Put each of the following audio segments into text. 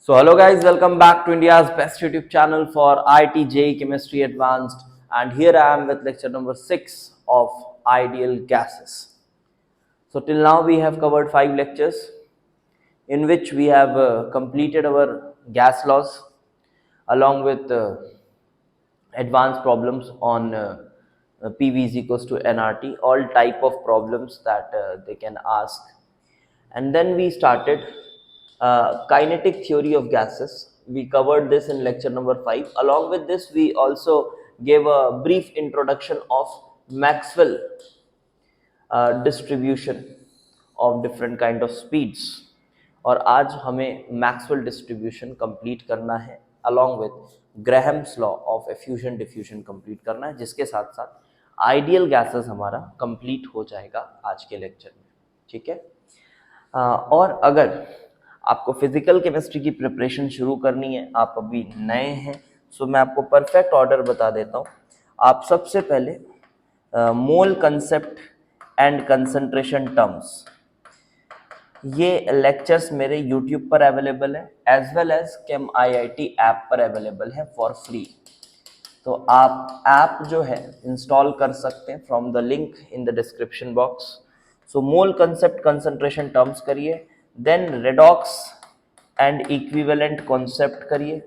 So hello guys, welcome back to India's best YouTube channel for IT JEE Chemistry Advanced, and here I am with lecture number 6 of ideal gases. So till now we have covered 5 lectures in which we have completed our gas laws along with advanced problems on PV is equals to nRT, all type of problems that they can ask. And then we started kinetic theory of gases. We covered this in lecture number 5. Along with this, we also gave a brief introduction of Maxwell distribution of different kind of speeds. और आज हमें Maxwell distribution complete करना है along with Graham's law of effusion diffusion complete करना है, जिसके साथ साथ आइडियल गैसेस हमारा कंप्लीट हो जाएगा आज के लेक्चर में. ठीक है. और अगर आपको फिजिकल केमिस्ट्री की प्रिपरेशन शुरू करनी है, आप अभी नए हैं, सो मैं आपको परफेक्ट ऑर्डर बता देता हूँ. आप सबसे पहले mole concept and concentration terms, ये लेक्चर्स मेरे YouTube पर अवेलेबल है as well as chem IIT app पर अवेलेबल है फॉर फ्री. तो आप ऐप जो है इंस्टॉल कर सकते हैं from the link in the description box. So mole concept concentration terms करिए, then redox and equivalent concept करिए,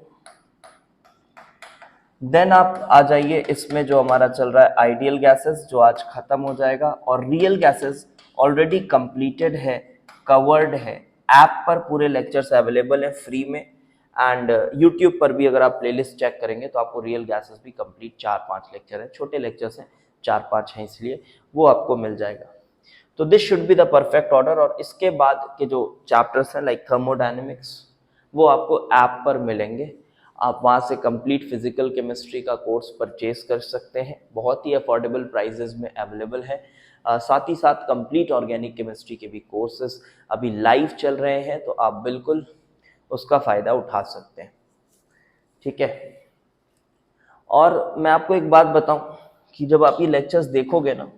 देन आप आ जाइए इसमें जो हमारा चल रहा है आइडियल गैसेस, जो आज खत्म हो जाएगा, और रियल गैसेस ऑलरेडी कंप्लीटेड है, कवर्ड है. ऐप पर पूरे लेक्चर्स अवेलेबल है फ्री में, एंड यूट्यूब पर भी अगर आप प्लेलिस्ट चेक करेंगे तो आपको रियल गैसेस भी कंप्लीट 4-5 लेक्चर है, छोटे लेक्चर्स हैं, 4-5 हैं, इसलिए वो आपको मिल जाएगा. तो this should be the perfect order. और इसके बाद के जो चैप्टर्स हैं लाइक थर्मोडायनेमिक्स, वो आपको ऐप पर मिलेंगे. आप वहाँ से कंप्लीट फिजिकल केमिस्ट्री का कोर्स परचेज कर सकते हैं, बहुत ही अफोर्डेबल प्राइजेस में अवेलेबल है. साथ ही साथ कंप्लीट ऑर्गेनिक केमिस्ट्री के भी कोर्सेज अभी लाइव चल रहे हैं, तो आप बिल्कुल उसका फ़ायदा उठा सकते हैं. ठीक है. और मैं आपको एक बात बताऊं कि जब आप ये लेक्चर्स देखोगे ना,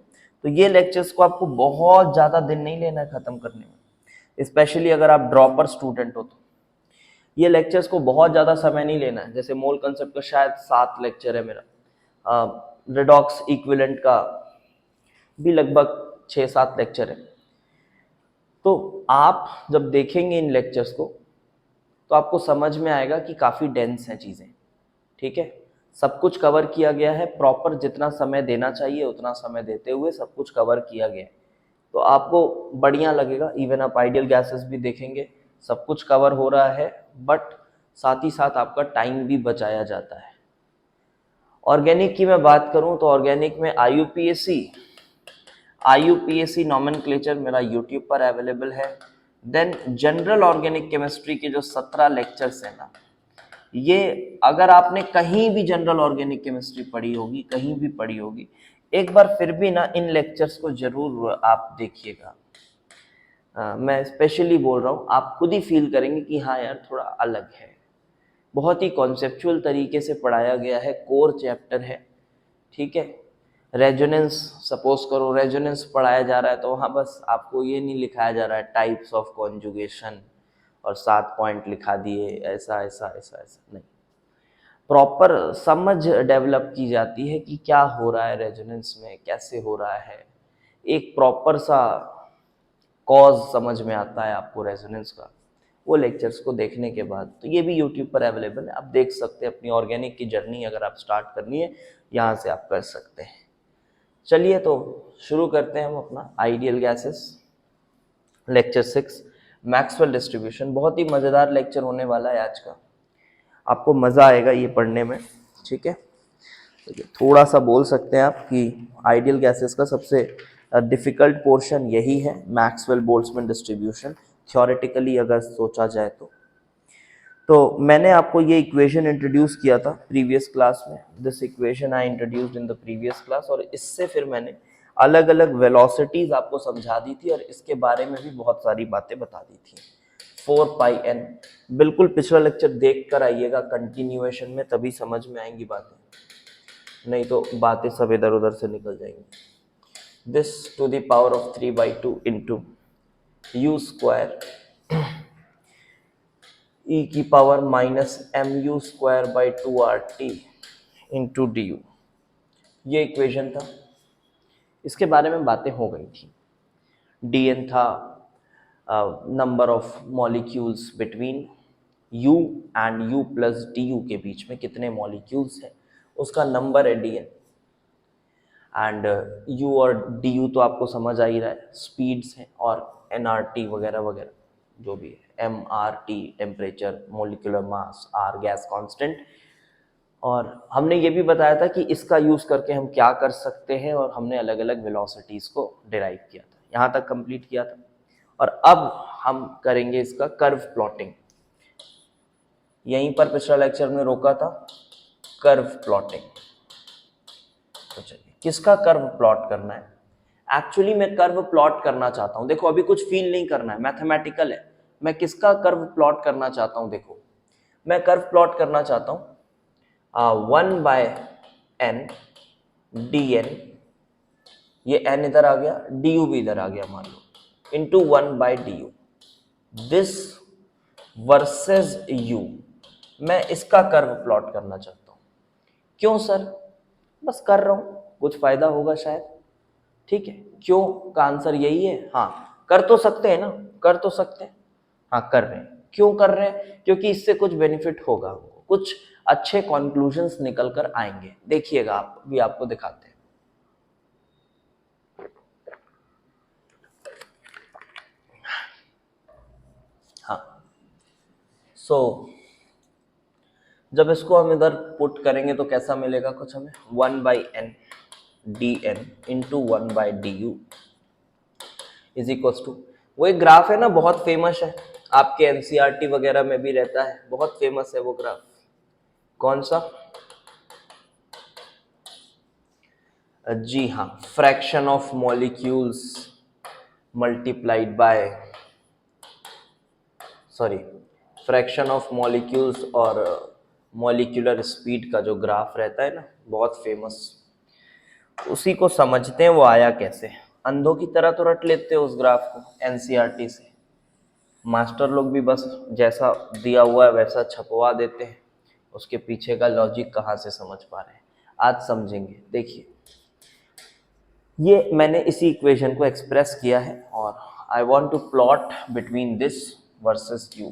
तो ये लेक्चर्स को आपको बहुत ज़्यादा दिन नहीं लेना है ख़त्म करने में. स्पेशली अगर आप ड्रॉपर स्टूडेंट हो तो ये लेक्चर्स को बहुत ज़्यादा समय नहीं लेना है. जैसे मोल कंसेप्ट का शायद 7 लेक्चर है मेरा, रेडॉक्स इक्विवेलेंट का भी लगभग 6-7 लेक्चर है. तो आप जब देखेंगे इन लेक्चर्स को तो आपको समझ में आएगा कि काफ़ी डेंस हैं चीज़ें. ठीक है. सब कुछ कवर किया गया है, प्रॉपर जितना समय देना चाहिए उतना समय देते हुए सब कुछ कवर किया गया है, तो आपको बढ़िया लगेगा. इवन आप आइडियल गैसेस भी देखेंगे, सब कुछ कवर हो रहा है, बट साथ ही साथ आपका टाइम भी बचाया जाता है. ऑर्गेनिक की मैं बात करूं तो ऑर्गेनिक में IUPAC नॉमेनक्लेचर मेरा यूट्यूब पर अवेलेबल है. देन जनरल ऑर्गेनिक केमिस्ट्री के जो 17 लेक्चर्स हैं ना, ये अगर आपने कहीं भी जनरल ऑर्गेनिक केमिस्ट्री पढ़ी होगी, कहीं भी पढ़ी होगी, एक बार फिर भी ना इन लेक्चर्स को जरूर आप देखिएगा. मैं स्पेशली बोल रहा हूँ, आप खुद ही फील करेंगे कि हाँ यार थोड़ा अलग है. बहुत ही कॉन्सेप्चुअल तरीके से पढ़ाया गया है, कोर चैप्टर है. ठीक है. रेजोनेंस, सपोज करो रेजोनेंस पढ़ाया जा रहा है, तो वहाँ बस आपको ये नहीं लिखाया जा रहा है टाइप्स ऑफ कॉन्जुगेशन और 7 पॉइंट लिखा दिए, ऐसा ऐसा ऐसा ऐसा नहीं. प्रॉपर समझ डेवलप की जाती है कि क्या हो रहा है रेजोनेंस में, कैसे हो रहा है. एक प्रॉपर सा कॉज समझ में आता है आपको रेजोनेंस का, वो लेक्चर्स को देखने के बाद. तो ये भी यूट्यूब पर अवेलेबल है, आप देख सकते हैं. अपनी ऑर्गेनिक की जर्नी अगर आप स्टार्ट करनी है, यहाँ से आप कर सकते हैं. चलिए तो शुरू करते हैं हम अपना ideal gases lecture 6 Maxwell distribution. बहुत ही मज़ेदार लेक्चर होने वाला है आज का, आपको मज़ा आएगा ये पढ़ने में. ठीक है. तो थोड़ा सा बोल सकते हैं आप कि आइडियल गैसेस का सबसे डिफ़िकल्ट पोर्शन यही है, मैक्सवेल बोल्ट्जमैन डिस्ट्रीब्यूशन, थ्योरेटिकली अगर सोचा जाए तो. तो मैंने आपको ये इक्वेशन इंट्रोड्यूस किया था प्रीवियस क्लास में. This equation I introduced in the previous class, और इससे फिर मैंने अलग अलग वेलोसिटीज़ आपको समझा दी थी, और इसके बारे में भी बहुत सारी बातें बता दी थी. 4πn, बिल्कुल पिछला लेक्चर देख कर आइएगा कंटिन्यूएशन में, तभी समझ में आएंगी बातें, नहीं तो बातें सब इधर उधर से निकल जाएंगी. This to the power of 3/2 into u square e की power minus m u square by 2RT into d u, ये इक्वेशन था। इसके बारे में बातें हो गई थी। dn था number of molecules between u and u plus du के बीच में कितने मॉलिक्यूल्स हैं उसका नंबर है dn। एंड u और du तो आपको समझ आ ही रहा है, स्पीड्स हैं, और nRT वगैरह वगैरह जो भी है, mRT temperature, molecular mass, r gas constant. और हमने ये भी बताया था कि इसका यूज़ करके हम क्या कर सकते हैं, और हमने अलग अलग वेलोसिटीज़ को डिराइव किया था, यहाँ तक कंप्लीट किया था। और अब हम करेंगे इसका कर्व प्लॉटिंग। यहीं पर पिछला लेक्चर में रोका था, कर्व प्लॉटिंग। तो चलिए, किसका कर्व प्लॉट करना है? एक्चुअली मैं कर्व प्लॉट करना चाहता हूँ, देखो अभी कुछ फील नहीं करना है, मैथमेटिकल है। मैं किसका कर्व प्लॉट करना चाहता हूँ? देखो मैं कर्व प्लॉट करना चाहता हूँ 1/n dn, ये n इधर आ गया, du भी इधर आ गया मान लो, into 1/du, this versus u। मैं इसका कर्व प्लॉट करना चाहता हूँ। क्यों सर? बस कर रहा हूँ, कुछ फायदा होगा शायद। ठीक है, क्यों का आंसर यही है। हाँ, कर तो सकते हैं ना, कर तो सकते हैं, हाँ कर रहे हैं। क्यों कर रहे हैं? क्योंकि इससे कुछ बेनिफिट होगा, कुछ अच्छे कंक्लूजन्स निकल कर आएंगे। देखिएगा, आप भी आपको दिखाते हैं। हाँ, सो जब इसको हम इधर पुट करेंगे तो कैसा मिलेगा कुछ हमें, 1/n dn into 1/du is equal to, वो एक ग्राफ है ना, बहुत फेमस है, आपके एनसीईआरटी वगैरह में भी रहता है, बहुत फेमस है वो ग्राफ। कौन सा? जी हाँ, fraction of molecules multiplied by, sorry, fraction of molecules और मॉलिक्यूलर स्पीड का जो ग्राफ रहता है ना, बहुत फेमस। उसी को समझते हैं वो आया कैसे। अंधों की तरह तो रट लेते हो उस ग्राफ को एनसीईआरटी से, मास्टर लोग भी बस जैसा दिया हुआ है वैसा छपवा देते हैं, उसके पीछे का लॉजिक कहाँ से समझ पा रहे हैं, आज समझेंगे। देखिए, ये मैंने इसी इक्वेशन को एक्सप्रेस किया है, और I want to plot between this versus u।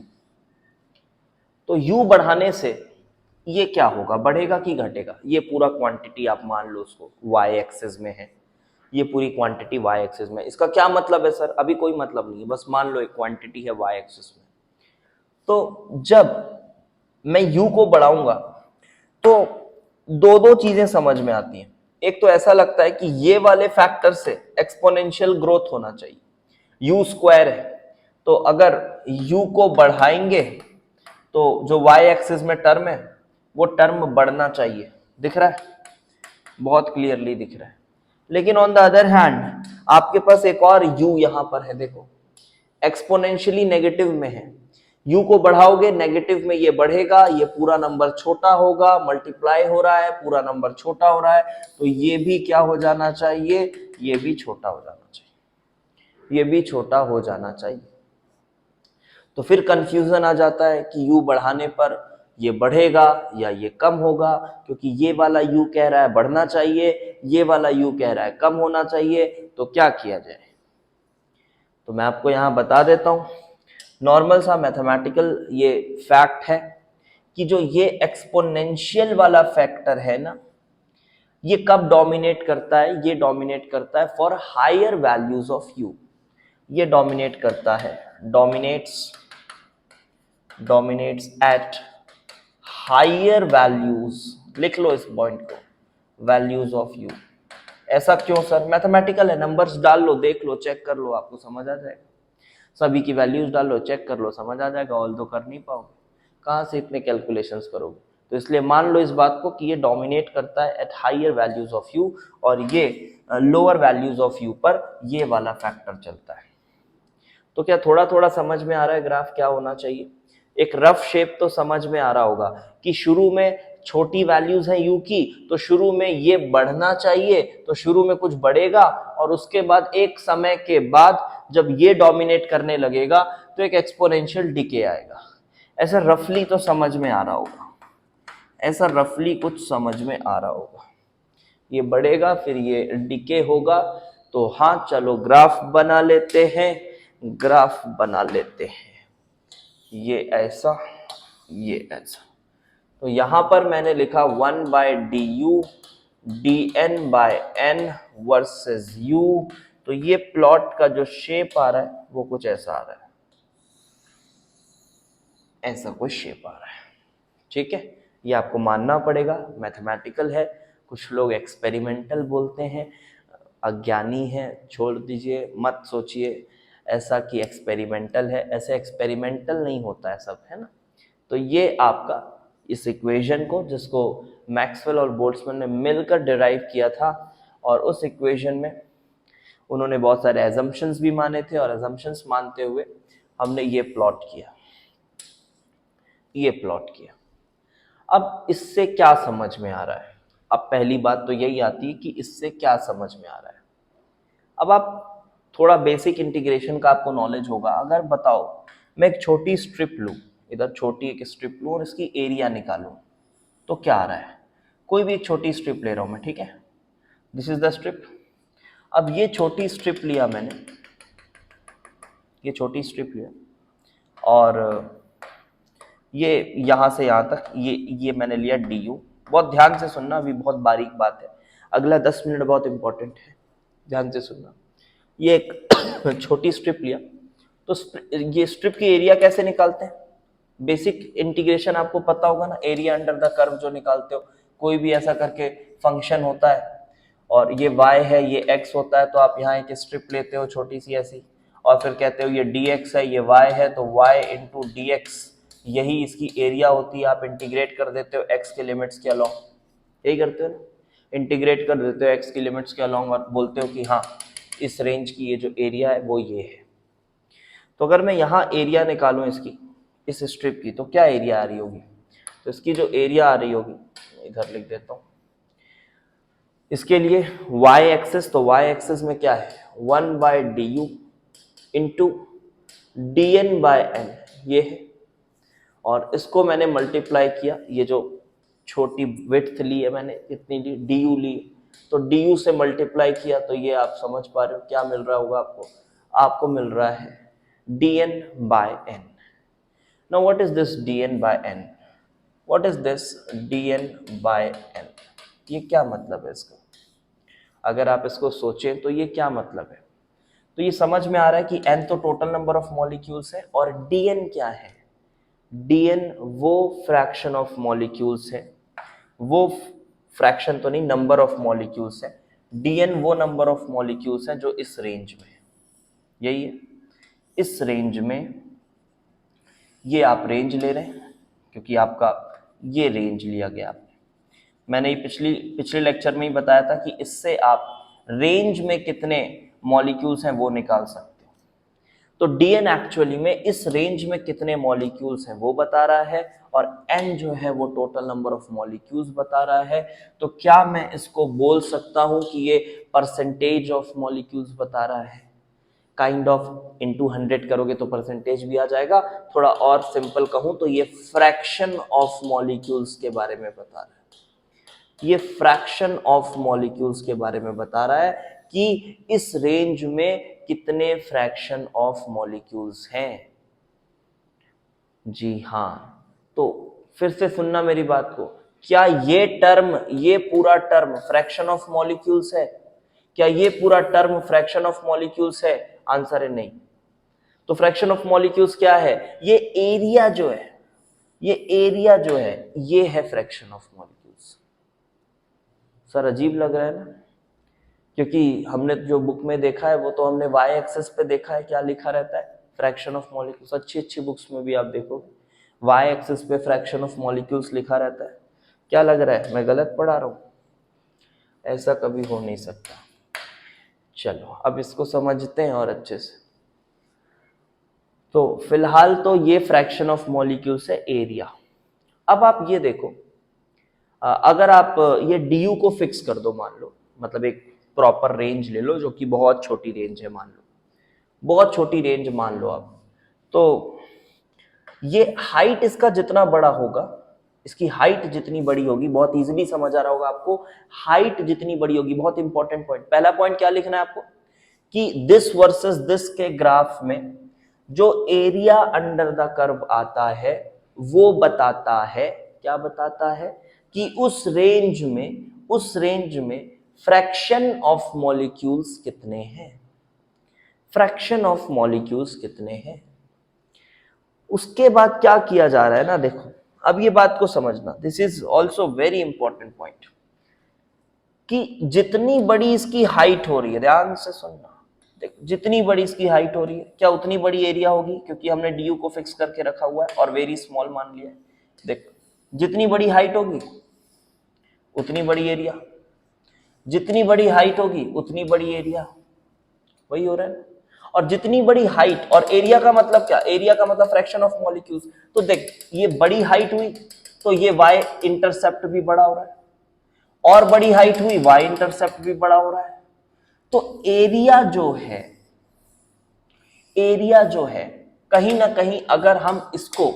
तो u बढ़ाने से ये क्या होगा, बढ़ेगा कि घटेगा? ये पूरा क्वांटिटी आप मान लो उसको y एक्सिस में है, ये पूरी क्वांटिटी y एक्सिस में। इसका क्या मतलब है सर? अभी कोई मतलब नहीं है, बस मान लो एक क्वांटिटी है y एक्सिस में। तो जब मैं u को बढ़ाऊंगा तो दो दो चीजें समझ में आती हैं। एक तो ऐसा लगता है कि ये वाले फैक्टर से एक्सपोनेंशियल ग्रोथ होना चाहिए, u स्क्वायर है, तो अगर u को बढ़ाएंगे तो जो y एक्सिस में टर्म है वो टर्म बढ़ना चाहिए। दिख रहा है? बहुत क्लियरली दिख रहा है। लेकिन ऑन द अदर हैंड आपके पास एक और u यहां पर है, देखो एक्सपोनेंशियली नेगेटिव में है। u को बढ़ाओगे नेगेटिव में ये बढ़ेगा, ये पूरा नंबर छोटा होगा, मल्टीप्लाई हो रहा है, पूरा नंबर छोटा हो रहा है, तो ये भी क्या हो जाना चाहिए, ये भी छोटा हो जाना चाहिए, ये भी छोटा हो जाना चाहिए। तो फिर कंफ्यूजन आ जाता है कि u बढ़ाने पर ये बढ़ेगा या ये कम होगा, क्योंकि ये वाला u कह रहा है बढ़ना चाहिए, ये वाला u कह रहा है कम होना चाहिए, तो क्या किया जाए? तो मैं आपको यहां बता देता हूं, नॉर्मल सा मैथमेटिकल ये फैक्ट है कि जो ये एक्सपोनेंशियल वाला फैक्टर है ना, ये कब डोमिनेट करता है? ये डोमिनेट करता है for higher values of u। ये डोमिनेट करता है, डोमिनेट्स एट हायर वैल्यूज, लिख लो इस पॉइंट को, वैल्यूज ऑफ u। ऐसा क्यों सर? मैथमेटिकल है, नंबर्स डाल लो, देख लो, चेक कर लो, आपको समझ आ जाएगा। सभी की वैल्यूज डाल लो, चेक कर लो, समझ आ जाएगा। ऑल तो कर नहीं पाओगे, कहाँ से इतने कैलकुलेशंस करोगे? तो इसलिए मान लो इस बात को कि ये डोमिनेट करता है at higher values of u, और ये लोअर वैल्यूज ऑफ u पर ये वाला फैक्टर चलता है। तो क्या थोड़ा थोड़ा समझ में आ रहा है ग्राफ क्या होना चाहिए? एक रफ शेप तो समझ में आ रहा होगा कि शुरू में छोटी वैल्यूज है u की, तो शुरू में ये बढ़ना चाहिए, तो शुरू में कुछ बढ़ेगा, और उसके बाद एक समय के बाद जब ये डोमिनेट करने लगेगा तो एक एक्सपोनेंशियल डिके आएगा। ऐसा रफली तो समझ में आ रहा होगा, ऐसा रफली कुछ समझ में आ रहा होगा। ये बढ़ेगा फिर ये डिके होगा, तो हाँ चलो ग्राफ बना लेते हैं, ग्राफ बना लेते हैं। ये ऐसा, ये ऐसा, तो यहां पर मैंने लिखा 1/du dn/n वर्सेस u। तो ये प्लॉट का जो शेप आ रहा है वो कुछ ऐसा आ रहा है, ऐसा कुछ शेप आ रहा है। ठीक है, ये आपको मानना पड़ेगा, मैथमेटिकल है। कुछ लोग एक्सपेरिमेंटल बोलते हैं, अज्ञानी है, छोड़ दीजिए, मत सोचिए ऐसा कि एक्सपेरिमेंटल है, ऐसे एक्सपेरिमेंटल नहीं होता है सब, है ना। तो ये आपका इस इक्वेशन को, जिसको मैक्सवेल और बोल्ट्जमैन ने मिलकर डिराइव किया था, और उस इक्वेशन में उन्होंने बहुत सारे एजम्पशंस भी माने थे, और एजम्पशंस मानते हुए हमने ये प्लॉट किया, ये प्लॉट किया। अब इससे क्या समझ में आ रहा है? अब पहली बात तो यही आती है कि इससे क्या समझ में आ रहा है। अब आप थोड़ा बेसिक इंटीग्रेशन का आपको नॉलेज होगा। अगर बताओ मैं एक छोटी स्ट्रिप लूँ, इधर छोटी एक स्ट्रिप लूँ और इसकी एरिया निकालूँ, तो क्या आ रहा है? कोई भी एक छोटी स्ट्रिप ले रहा हूँ मैं, ठीक है, दिस इज द स्ट्रिप। अब ये छोटी स्ट्रिप लिया मैंने, ये छोटी स्ट्रिप लिया, और ये यहाँ से यहाँ तक ये मैंने लिया du। बहुत ध्यान से सुनना, अभी बहुत बारीक बात है, अगला 10 मिनट बहुत इंपॉर्टेंट है, ध्यान से सुनना। ये एक छोटी स्ट्रिप लिया, तो ये स्ट्रिप की एरिया कैसे निकालते हैं? बेसिक इंटीग्रेशन आपको पता होगा ना, एरिया अंडर द कर्व जो निकालते हो, कोई भी ऐसा करके फंक्शन होता है और ये y है, ये x होता है, तो आप यहाँ एक स्ट्रिप लेते हो छोटी सी ऐसी, और फिर कहते हो ये dx है, ये y है, तो y इंटू dx, यही इसकी एरिया होती है। आप इंटीग्रेट कर देते हो x के लिमिट्स के अलॉन्ग, यही करते हो ना, इंटीग्रेट कर देते हो x की लिमिट्स के अलॉन्ग, और बोलते हो कि हाँ इस रेंज की ये जो एरिया है वो ये है। तो अगर मैं यहाँ एरिया निकालूं इसकी, इस स्ट्रिप की, तो क्या एरिया आ रही होगी? तो इसकी जो एरिया आ रही होगी, इधर लिख देता हूँ इसके लिए y एक्सिस, तो y एक्सिस में क्या है 1/du इंटू dn/n, ये है, और इसको मैंने मल्टीप्लाई किया, ये जो छोटी विड्थ ली है मैंने, कितनी ली, du ली, तो du से मल्टीप्लाई किया, तो ये आप समझ पा रहे हो क्या मिल रहा होगा आपको? आपको मिल रहा है dn/n। Now what is this dn/n? What is this dn/n? ये क्या मतलब है इसका? अगर आप इसको सोचें तो ये क्या मतलब है? तो ये समझ में आ रहा है कि n तो टोटल नंबर ऑफ मॉलिक्यूल्स है, और dn क्या है? dn वो फ्रैक्शन ऑफ मॉलिक्यूल्स है, वो फ्रैक्शन तो नहीं, नंबर ऑफ मॉलिक्यूल्स है। dn वो नंबर ऑफ मॉलिक्यूल्स है जो इस रेंज में है, यही है, इस रेंज में। ये आप रेंज ले रहे हैं क्योंकि आपका ये रेंज लिया गया आपने। मैंने ये पिछले लेक्चर में ही बताया था कि इससे आप रेंज में कितने मॉलिक्यूल्स हैं वो निकाल सकते हो। तो dn एक्चुअली में इस रेंज में कितने मॉलिक्यूल्स हैं वो बता रहा है, और n जो है वो टोटल नंबर ऑफ मॉलिक्यूल्स बता रहा है। तो क्या मैं इसको बोल सकता हूं कि ये परसेंटेज ऑफ मॉलिक्यूल्स बता रहा है? काइंड ऑफ, इंटू 100 करोगे तो परसेंटेज भी आ जाएगा। थोड़ा और सिंपल कहूं तो ये फ्रैक्शन ऑफ मॉलिक्यूल्स के बारे में बता रहा है, ये फ्रैक्शन ऑफ मॉलिक्यूल्स के बारे में बता रहा है कि इस रेंज में कितने फ्रैक्शन ऑफ मॉलिक्यूल्स हैं। जी हाँ, तो फिर से सुनना मेरी बात को, क्या ये टर्म, ये पूरा टर्म फ्रैक्शन ऑफ मॉलिक्यूल्स है? क्या ये पूरा टर्म फ्रैक्शन ऑफ मॉलिक्यूल्स है? आंसर है नहीं। तो फ्रैक्शन ऑफ मॉलिक्यूल्स क्या है? ये एरिया जो है, ये एरिया जो है, ये है फ्रैक्शन ऑफ मॉलिक्यूल्स। सर अजीब लग रहा है ना, क्योंकि हमने जो बुक में देखा है वो तो हमने y एक्सिस पे देखा है, क्या लिखा रहता है? Fraction of molecules. अच्छी अच्छी बुक्स में भी आप देखोगे y एक्सिस पे फ्रैक्शन ऑफ मॉलिक्यूल्स लिखा रहता है। क्या लग रहा है मैं गलत पढ़ा रहा हूँ? ऐसा कभी हो नहीं सकता। चलो अब इसको समझते हैं और अच्छे से। तो फिलहाल तो ये फ्रैक्शन ऑफ मॉलिक्यूल्स है एरिया। अब आप ये देखो, अगर आप ये du को फिक्स कर दो, मान लो, मतलब एक प्रॉपर रेंज ले लो जो कि बहुत छोटी रेंज है, मान लो बहुत छोटी रेंज मान लो आप, तो ये हाइट इसका जितना बड़ा होगा, इसकी हाइट जितनी बड़ी होगी, बहुत इजीली समझ आ रहा होगा आपको, हाइट जितनी बड़ी होगी, बहुत इंपॉर्टेंट पॉइंट, पहला पॉइंट क्या लिखना है आपको कि दिस वर्सेस दिस के ग्राफ में जो एरिया अंडर द कर्व आता है वो बताता है, क्या बताता है कि उस रेंज में फ्रैक्शन ऑफ मॉलिक्यूल्स कितने हैं, फ्रैक्शन ऑफ मॉलिक्यूल्स कितने हैं। उसके बाद क्या किया जा रहा है ना, देखो अब ये बात को समझना, this is also very important point, कि जितनी बड़ी इसकी हाइट हो रही है, ध्यान से सुनना, देखो जितनी बड़ी इसकी हाइट हो रही है क्या उतनी बड़ी एरिया होगी, क्योंकि हमने डी को फिक्स करके रखा हुआ है और वेरी स्मॉल मान लिया है। देखो जितनी बड़ी हाइट होगी उतनी बड़ी एरिया, जितनी बड़ी हाइट होगी उतनी बड़ी एरिया, वही हो रहा है। और जितनी बड़ी हाइट, और एरिया का मतलब क्या, एरिया का मतलब फ्रैक्शन ऑफ मॉलिक्यूल्स। तो देख ये बड़ी हाइट हुई तो ये वाई इंटरसेप्ट भी बड़ा हो रहा है, और बड़ी हाइट हुई वाई इंटरसेप्ट भी बड़ा हो रहा है। तो एरिया जो है कहीं ना कहीं अगर हम इसको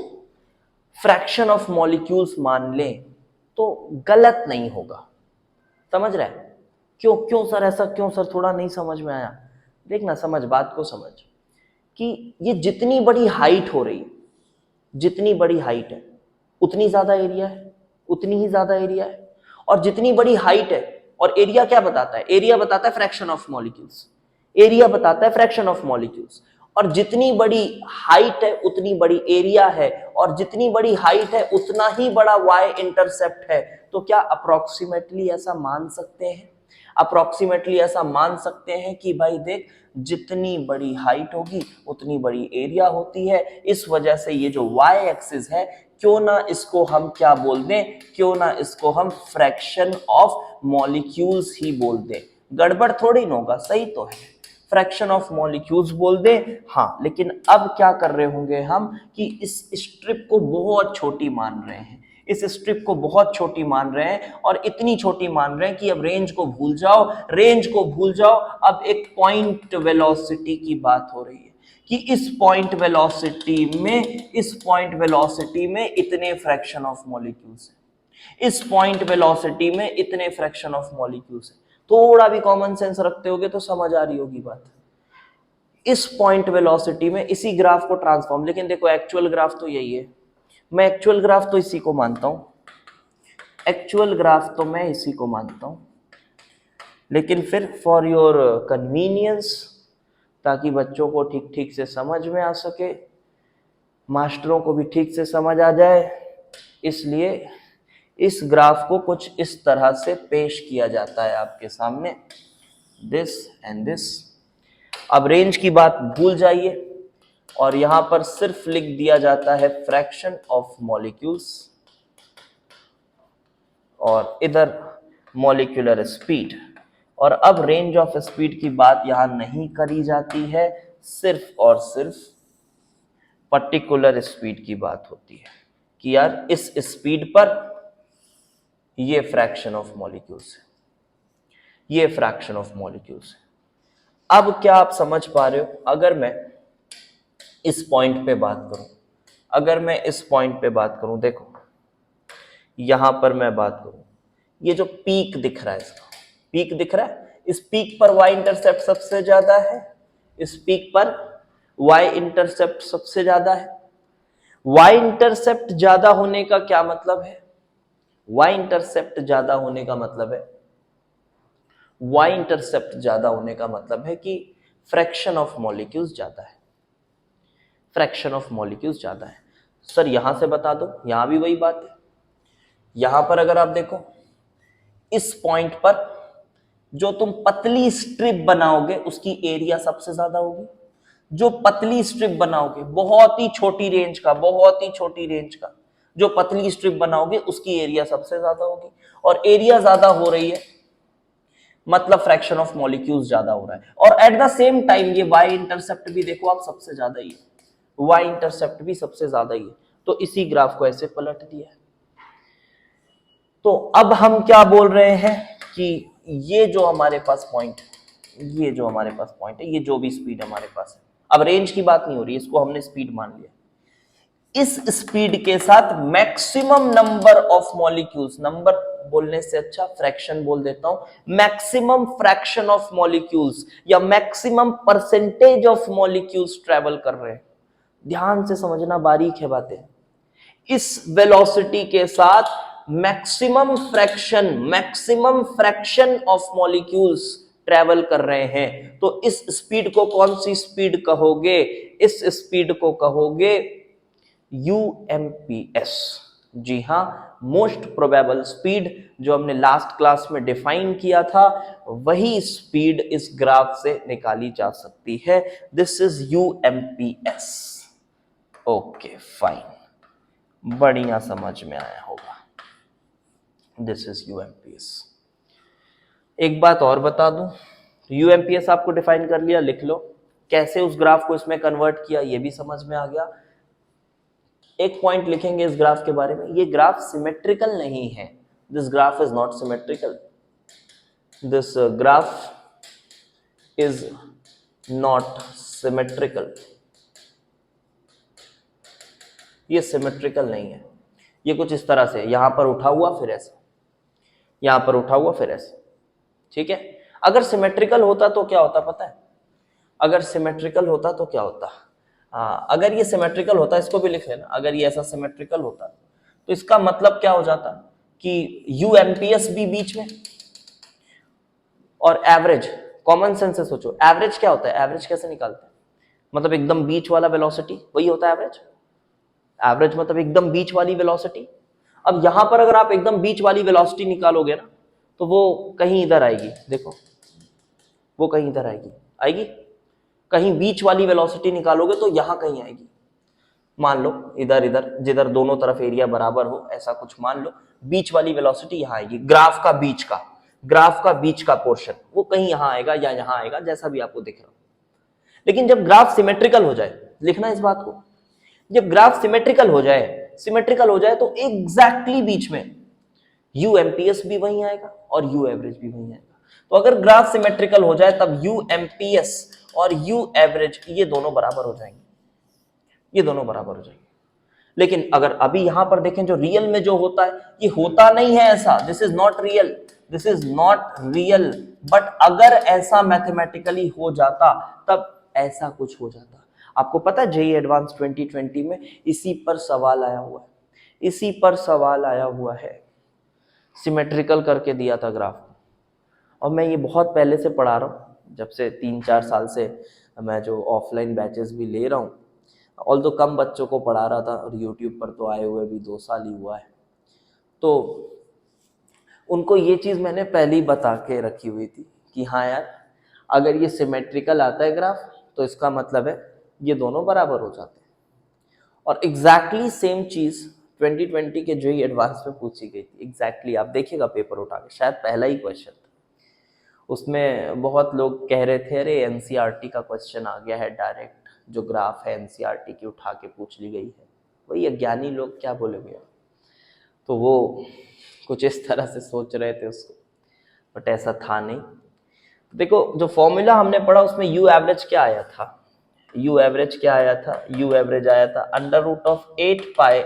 फ्रैक्शन ऑफ मॉलिक्यूल्स मान लें तो गलत नहीं होगा। समझ रहे हैं क्यों सर ऐसा क्यों सर, थोड़ा नहीं समझ में आया। देखना, समझ बात को समझ कि ये जितनी बड़ी हाइट हो रही, जितनी बड़ी हाइट है उतनी ज्यादा एरिया है, उतनी ही ज्यादा एरिया है। और जितनी बड़ी हाइट है, और एरिया क्या बताता है, एरिया बताता है फ्रैक्शन ऑफ मॉलिक्यूल्स, एरिया बताता है फ्रैक्शन ऑफ मॉलिक्यूल्स। और जितनी बड़ी हाइट है उतनी बड़ी एरिया है, और जितनी बड़ी हाइट है उतना ही बड़ा वाई इंटरसेप्ट है। तो क्या अप्रोक्सीमेटली ऐसा मान सकते हैं, अप्रोक्सीमेटली ऐसा मान सकते हैं कि भाई देख जितनी बड़ी हाइट होगी उतनी बड़ी एरिया होती है। इस वजह से ये जो वाई एक्सिस है, क्यों ना इसको हम क्या बोल दें, क्यों ना इसको हम फ्रैक्शन ऑफ मॉलिक्यूल्स ही बोल दें। गड़बड़ थोड़ी ना होगा, सही तो है, फ्रैक्शन ऑफ मॉलिक्यूल्स बोल दे। हाँ, लेकिन अब क्या कर रहे होंगे हम कि इस स्ट्रिप को बहुत छोटी मान रहे हैं, इस स्ट्रिप को बहुत छोटी मान रहे हैं, और इतनी छोटी मान रहे हैं कि अब रेंज को भूल जाओ, रेंज को भूल जाओ। अब एक पॉइंट वेलोसिटी की बात हो रही है कि इस पॉइंट वेलोसिटी में इतने फ्रैक्शन ऑफ मॉलिक्यूल्स है, इस पॉइंट वेलोसिटी में इतने फ्रैक्शन ऑफ मॉलिक्यूल्स है। थोड़ा भी कॉमन सेंस रखते होगे तो समझ आ रही होगी बात। इस पॉइंट वेलोसिटी में इसी ग्राफ को ट्रांसफॉर्म, लेकिन देखो एक्चुअल ग्राफ तो यही है, मैं एक्चुअल ग्राफ तो इसी को मानता हूं, एक्चुअल ग्राफ तो मैं इसी को मानता हूं, लेकिन फिर फॉर योर कन्वीनियंस, ताकि बच्चों को ठीक ठीक से समझ में आ सके, मास्टरों को भी ठीक से समझ आ जाए, इसलिए इस ग्राफ को कुछ इस तरह से पेश किया जाता है आपके सामने, दिस एंड दिस। अब रेंज की बात भूल जाइए, और यहां पर सिर्फ लिख दिया जाता है फ्रैक्शन ऑफ मॉलिक्यूल्स, और इधर मॉलिक्यूलर स्पीड। और अब रेंज ऑफ स्पीड की बात यहां नहीं करी जाती है, सिर्फ और सिर्फ पर्टिकुलर स्पीड की बात होती है कि यार इस स्पीड पर ये फ्रैक्शन ऑफ मॉलिक्यूल्स है, ये फ्रैक्शन ऑफ मॉलिक्यूल्स है। अब क्या आप समझ पा रहे हो, अगर मैं इस पॉइंट पे बात करूं, अगर मैं इस पॉइंट पे बात करूं, देखो यहां पर मैं बात करूं, ये जो पीक दिख रहा है, इसका पीक दिख रहा है, इस पीक पर वाई इंटरसेप्ट सबसे ज्यादा है, इस पीक पर वाई इंटरसेप्ट सबसे ज्यादा है। वाई इंटरसेप्ट ज्यादा होने का क्या मतलब है, वाई इंटरसेप्ट ज्यादा होने का मतलब है, वाई इंटरसेप्ट ज्यादा होने का मतलब है कि फ्रैक्शन ऑफ मॉलिक्यूल्स ज्यादा है, फ्रैक्शन ऑफ मॉलिक्यूल्स ज्यादा है। सर यहां से बता दो, यहां भी वही बात है। यहां पर अगर आप देखो, इस पॉइंट पर जो तुम पतली स्ट्रिप बनाओगे उसकी एरिया सबसे ज्यादा होगी, जो पतली स्ट्रिप बनाओगे बहुत ही छोटी रेंज का, बहुत ही छोटी रेंज का जो पतली स्ट्रिप बनाओगे उसकी एरिया सबसे ज्यादा होगी। और एरिया ज्यादा हो रही है मतलब फ्रैक्शन ऑफ मॉलिक्यूल्स ज्यादा हो रहा है। और एट द सेम टाइम ये वाई इंटरसेप्ट भी देखो आप सबसे ज्यादा ही है, वाई इंटरसेप्ट भी सबसे ज्यादा ही है। तो इसी ग्राफ को ऐसे पलट दिया है। तो अब हम क्या बोल रहे हैं कि ये जो हमारे पास पॉइंट है, ये जो हमारे पास पॉइंट है, ये जो भी स्पीड हमारे पास है, अब रेंज की बात नहीं हो रही, इसको हमने स्पीड मान लिया, इस स्पीड के साथ maximum number of molecules, number बोलने से अच्छा फ्रैक्शन बोल देता हूं, मैक्सिमम फ्रैक्शन ऑफ मॉलिक्यूल्स या maximum percentage of molecules travel कर रहे हैं। ध्यान से समझना, बारीक है बातें। इस वेलोसिटी के साथ maximum fraction of molecules travel कर रहे हैं। तो इस स्पीड को कौन सी स्पीड कहोगे? इस स्पीड को कहोगे यूएमपीएस। जी हां, मोस्ट प्रोबेबल स्पीड जो हमने लास्ट क्लास में डिफाइन किया था, वही स्पीड इस ग्राफ से निकाली जा सकती है। This is UMPS. Okay fine, बढ़िया समझ में आया होगा। This is UMPS. एक बात और बता दूं, यूएमपीएस आपको डिफाइन कर लिया, लिख लो। कैसे उस ग्राफ को इसमें कन्वर्ट किया ये भी समझ में आ गया। एक पॉइंट लिखेंगे इस ग्राफ के बारे में, ये ग्राफ सिमेट्रिकल नहीं है। This graph is not symmetrical. This graph is not symmetrical. ये सिमेट्रिकल नहीं है। ये कुछ इस तरह से, यहां पर उठा हुआ फिर ऐसा, यहां पर उठा हुआ फिर ऐसा, ठीक है। अगर सिमेट्रिकल होता तो क्या होता पता है? अगर सिमेट्रिकल होता तो क्या होता? अगर ये सिमेट्रिकल होता, इसको भी लिख लेना, अगर ये ऐसा सिमेट्रिकल होता तो इसका मतलब क्या हो जाता कि यूएमपीएस भी बीच में, और एवरेज, कॉमन सेंस से सोचो, एवरेज क्या होता है? एवरेज कैसे निकालते हैं? मतलब एकदम बीच वाला वेलोसिटी, वही होता है एवरेज। एवरेज मतलब एकदम बीच वाली वेलोसिटी। अब यहां पर अगर आप एकदम बीच वाली वेलोसिटी निकालोगे ना, तो वो कहीं इधर आएगी, देखो वो कहीं इधर आएगी, कहीं बीच वाली वेलोसिटी निकालोगे तो यहां कहीं आएगी। मान लो इधर जिधर दोनों तरफ एरिया बराबर हो, ऐसा कुछ मान लो, बीच वाली वेलोसिटी यहां आएगी। ग्राफ का बीच का पोर्शन वो कहीं यहां आएगा या यहां आएगा, जैसा भी आपको दिख रहा हो। लेकिन जब ग्राफ सिमेट्रिकल हो जाए, लिखना इस बात को, जब ग्राफ सिमेट्रिकल हो जाए तो एग्जैक्टली बीच में यूएमपीएस भी वहीं आएगा और यू एवरेज भी वहीं आएगा। तो अगर ग्राफ सिमेट्रिकल हो जाए तब यूएमपीएस और यू एवरेज ये दोनों बराबर हो जाएंगे, ये दोनों बराबर हो जाएंगे। लेकिन अगर अभी यहां पर देखें, जो रियल में जो होता है, ये होता नहीं है ऐसा। This is not real, but अगर ऐसा मैथमेटिकली हो जाता तब ऐसा कुछ हो जाता। आपको पता है जेईई एडवांस 2020 में इसी पर सवाल आया हुआ है, सिमेट्रिकल करके दिया था ग्राफ। और मैं ये बहुत पहले से पढ़ा रहा हूँ, जब से 3-4 साल से मैं जो ऑफलाइन बैचेस भी ले रहा हूँ, ऑल्दो कम बच्चों को पढ़ा रहा था, और यूट्यूब पर तो आए हुए भी 2 साल ही हुआ है, तो उनको ये चीज़ मैंने पहले ही बता के रखी हुई थी कि हाँ यार, अगर ये सिमेट्रिकल आता है ग्राफ तो इसका मतलब है ये दोनों बराबर हो जाते हैं। और एग्जैक्टली सेम चीज़ 2020 के जेईई एडवांस में पूछी गई थी। एग्जैक्टली आप देखिएगा पेपर उठा के, शायद पहला ही क्वेश्चन था। उसमें बहुत लोग कह रहे थे अरे एनसीईआरटी का क्वेश्चन आ गया है, डायरेक्ट जो ग्राफ है एनसीईआरटी की उठा के पूछ ली गई है। वही अज्ञानी लोग क्या बोलेंगे, तो वो कुछ इस तरह से सोच रहे थे उसको, बट ऐसा था नहीं। देखो जो फॉर्मूला हमने पढ़ा उसमें यू एवरेज क्या आया था, यू एवरेज आया था √8 पाई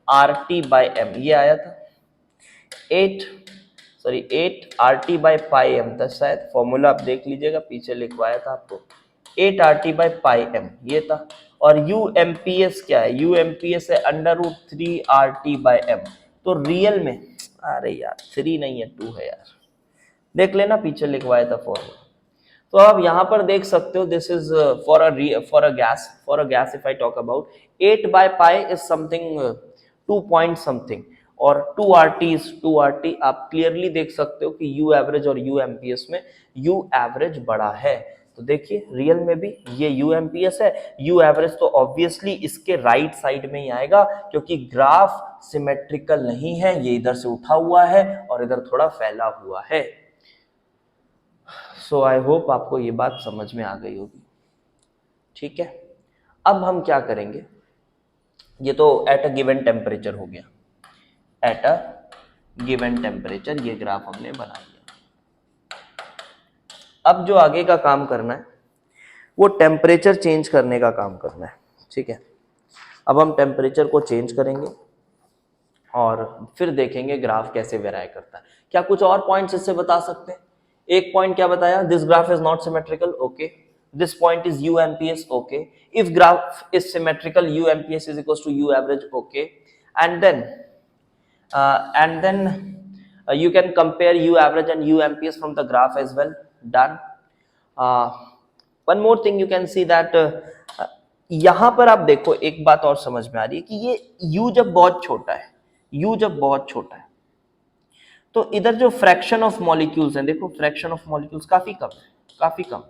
RT बाई एम, ये आया था 8 RT बाई पाई एम था शायद। फॉर्मूला आप देख लीजिएगा, पीछे लिखवाया था आपको, 8 RT बाई पाई एम ये था। और यूएमपीएस क्या है? यूएमपीएस है √3 RT बाई एम। तो रियल में, अरे यार 3 नहीं है 2 है यार, देख लेना पीछे लिखवाया था फॉर्मूला। तो आप यहाँ पर देख सकते हो, this is for a gas if I talk about 8 by pi is something 2 point something, और 2 RT इज 2 RT। आप क्लियरली देख सकते हो कि यू एवरेज और यू एमपीएस में यू एवरेज बड़ा है। तो देखिए रियल में भी ये यू एमपीएस है, यू एवरेज तो ऑब्वियसली इसके राइट साइड में ही आएगा, क्योंकि ग्राफ सिमेट्रिकल नहीं है, ये इधर से उठा हुआ है और इधर थोड़ा फैला हुआ है। सो आई होप आपको ये बात समझ में आ गई होगी, ठीक है। अब हम क्या करेंगे, ये तो एट अ गिवन टेम्परेचर हो गया, एट अ गिवन टेम्परेचर ये ग्राफ हमने बना लिया। अब जो आगे का काम करना है वो टेम्परेचर चेंज करने का काम करना है, ठीक है। अब हम टेम्परेचर को चेंज करेंगे और फिर देखेंगे ग्राफ कैसे वेराई करता है। क्या कुछ और पॉइंट्स इससे बता सकते हैं? एक पॉइंट क्या बताया, this graph is not symmetrical, okay, this point is u MPS, okay, if graph is symmetrical u MPS is equal to u average, okay, and then you can compare u average and u mps from the graph as well, done. One more thing you can see that यहां पर आप देखो एक बात और समझ में आ रही है कि ये u जब बहुत छोटा है, u जब बहुत छोटा है तो इधर जो फ्रैक्शन ऑफ मॉलिक्यूल्स हैं, देखो फ्रैक्शन ऑफ मॉलिक्यूल्स काफी कम है, काफी कम।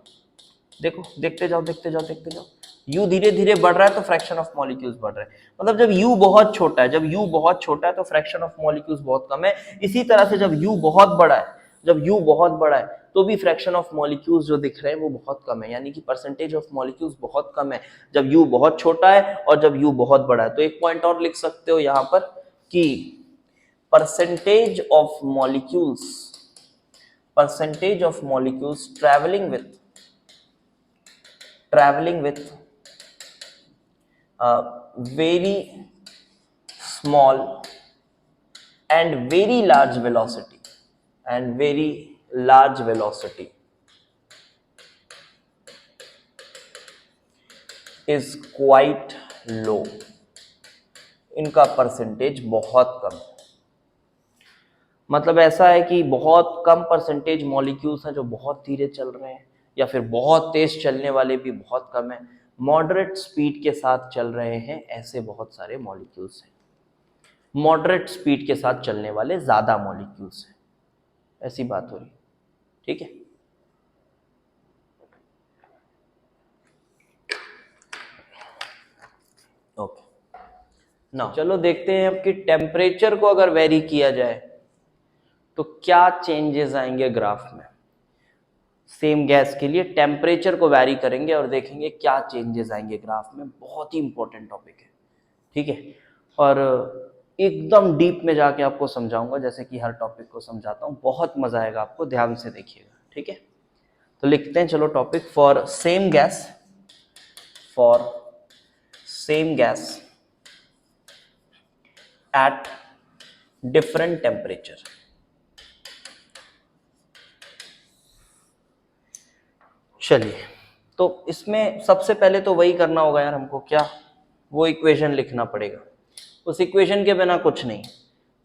देखो देखते जाओ देखते जाओ देखते जाओ, u धीरे धीरे बढ़ रहा है तो फ्रैक्शन ऑफ मॉलिक्यूल्स बढ़ रहे हैं। मतलब जब u बहुत छोटा है, जब u बहुत छोटा है तो फ्रैक्शन ऑफ मॉलिक्यूल्स बहुत कम है। इसी तरह से जब u बहुत बड़ा है, जब u बहुत बड़ा है तो भी फ्रैक्शन ऑफ मॉलिक्यूल्स जो दिख रहे हैं वो बहुत कम है, यानी कि परसेंटेज ऑफ मॉलिक्यूल्स बहुत कम है जब u बहुत छोटा है और जब u बहुत बड़ा है। तो एक पॉइंट और लिख सकते हो यहाँ पर कि percentage of molecules traveling with very small and very large velocity is quite low, इनका परसेंटेज बहुत कम है। मतलब ऐसा है कि बहुत कम परसेंटेज मॉलिक्यूल्स हैं जो बहुत धीरे चल रहे हैं, या फिर बहुत तेज चलने वाले भी बहुत कम है, मॉडरेट स्पीड के साथ चल रहे हैं ऐसे बहुत सारे मॉलिक्यूल्स हैं, मॉडरेट स्पीड के साथ चलने वाले ज्यादा मॉलिक्यूल्स हैं, ऐसी बात हो रही, ठीक है। ओके, ना चलो देखते हैं अब कि टेम्परेचर को अगर वेरी किया जाए तो क्या चेंजेस आएंगे ग्राफ में। सेम गैस के लिए टेम्परेचर को वैरी करेंगे और देखेंगे क्या चेंजेस आएंगे ग्राफ में। बहुत ही इंपॉर्टेंट टॉपिक है, ठीक है, और एकदम डीप में जाके आपको समझाऊंगा जैसे कि हर टॉपिक को समझाता हूँ। बहुत मजा आएगा आपको, ध्यान से देखिएगा, ठीक है। तो लिखते हैं चलो topic, for same gas at different temperature. चलिए, तो इसमें सबसे पहले तो वही करना होगा यार हमको, क्या, वो इक्वेशन लिखना पड़ेगा। उस इक्वेशन के बिना कुछ नहीं,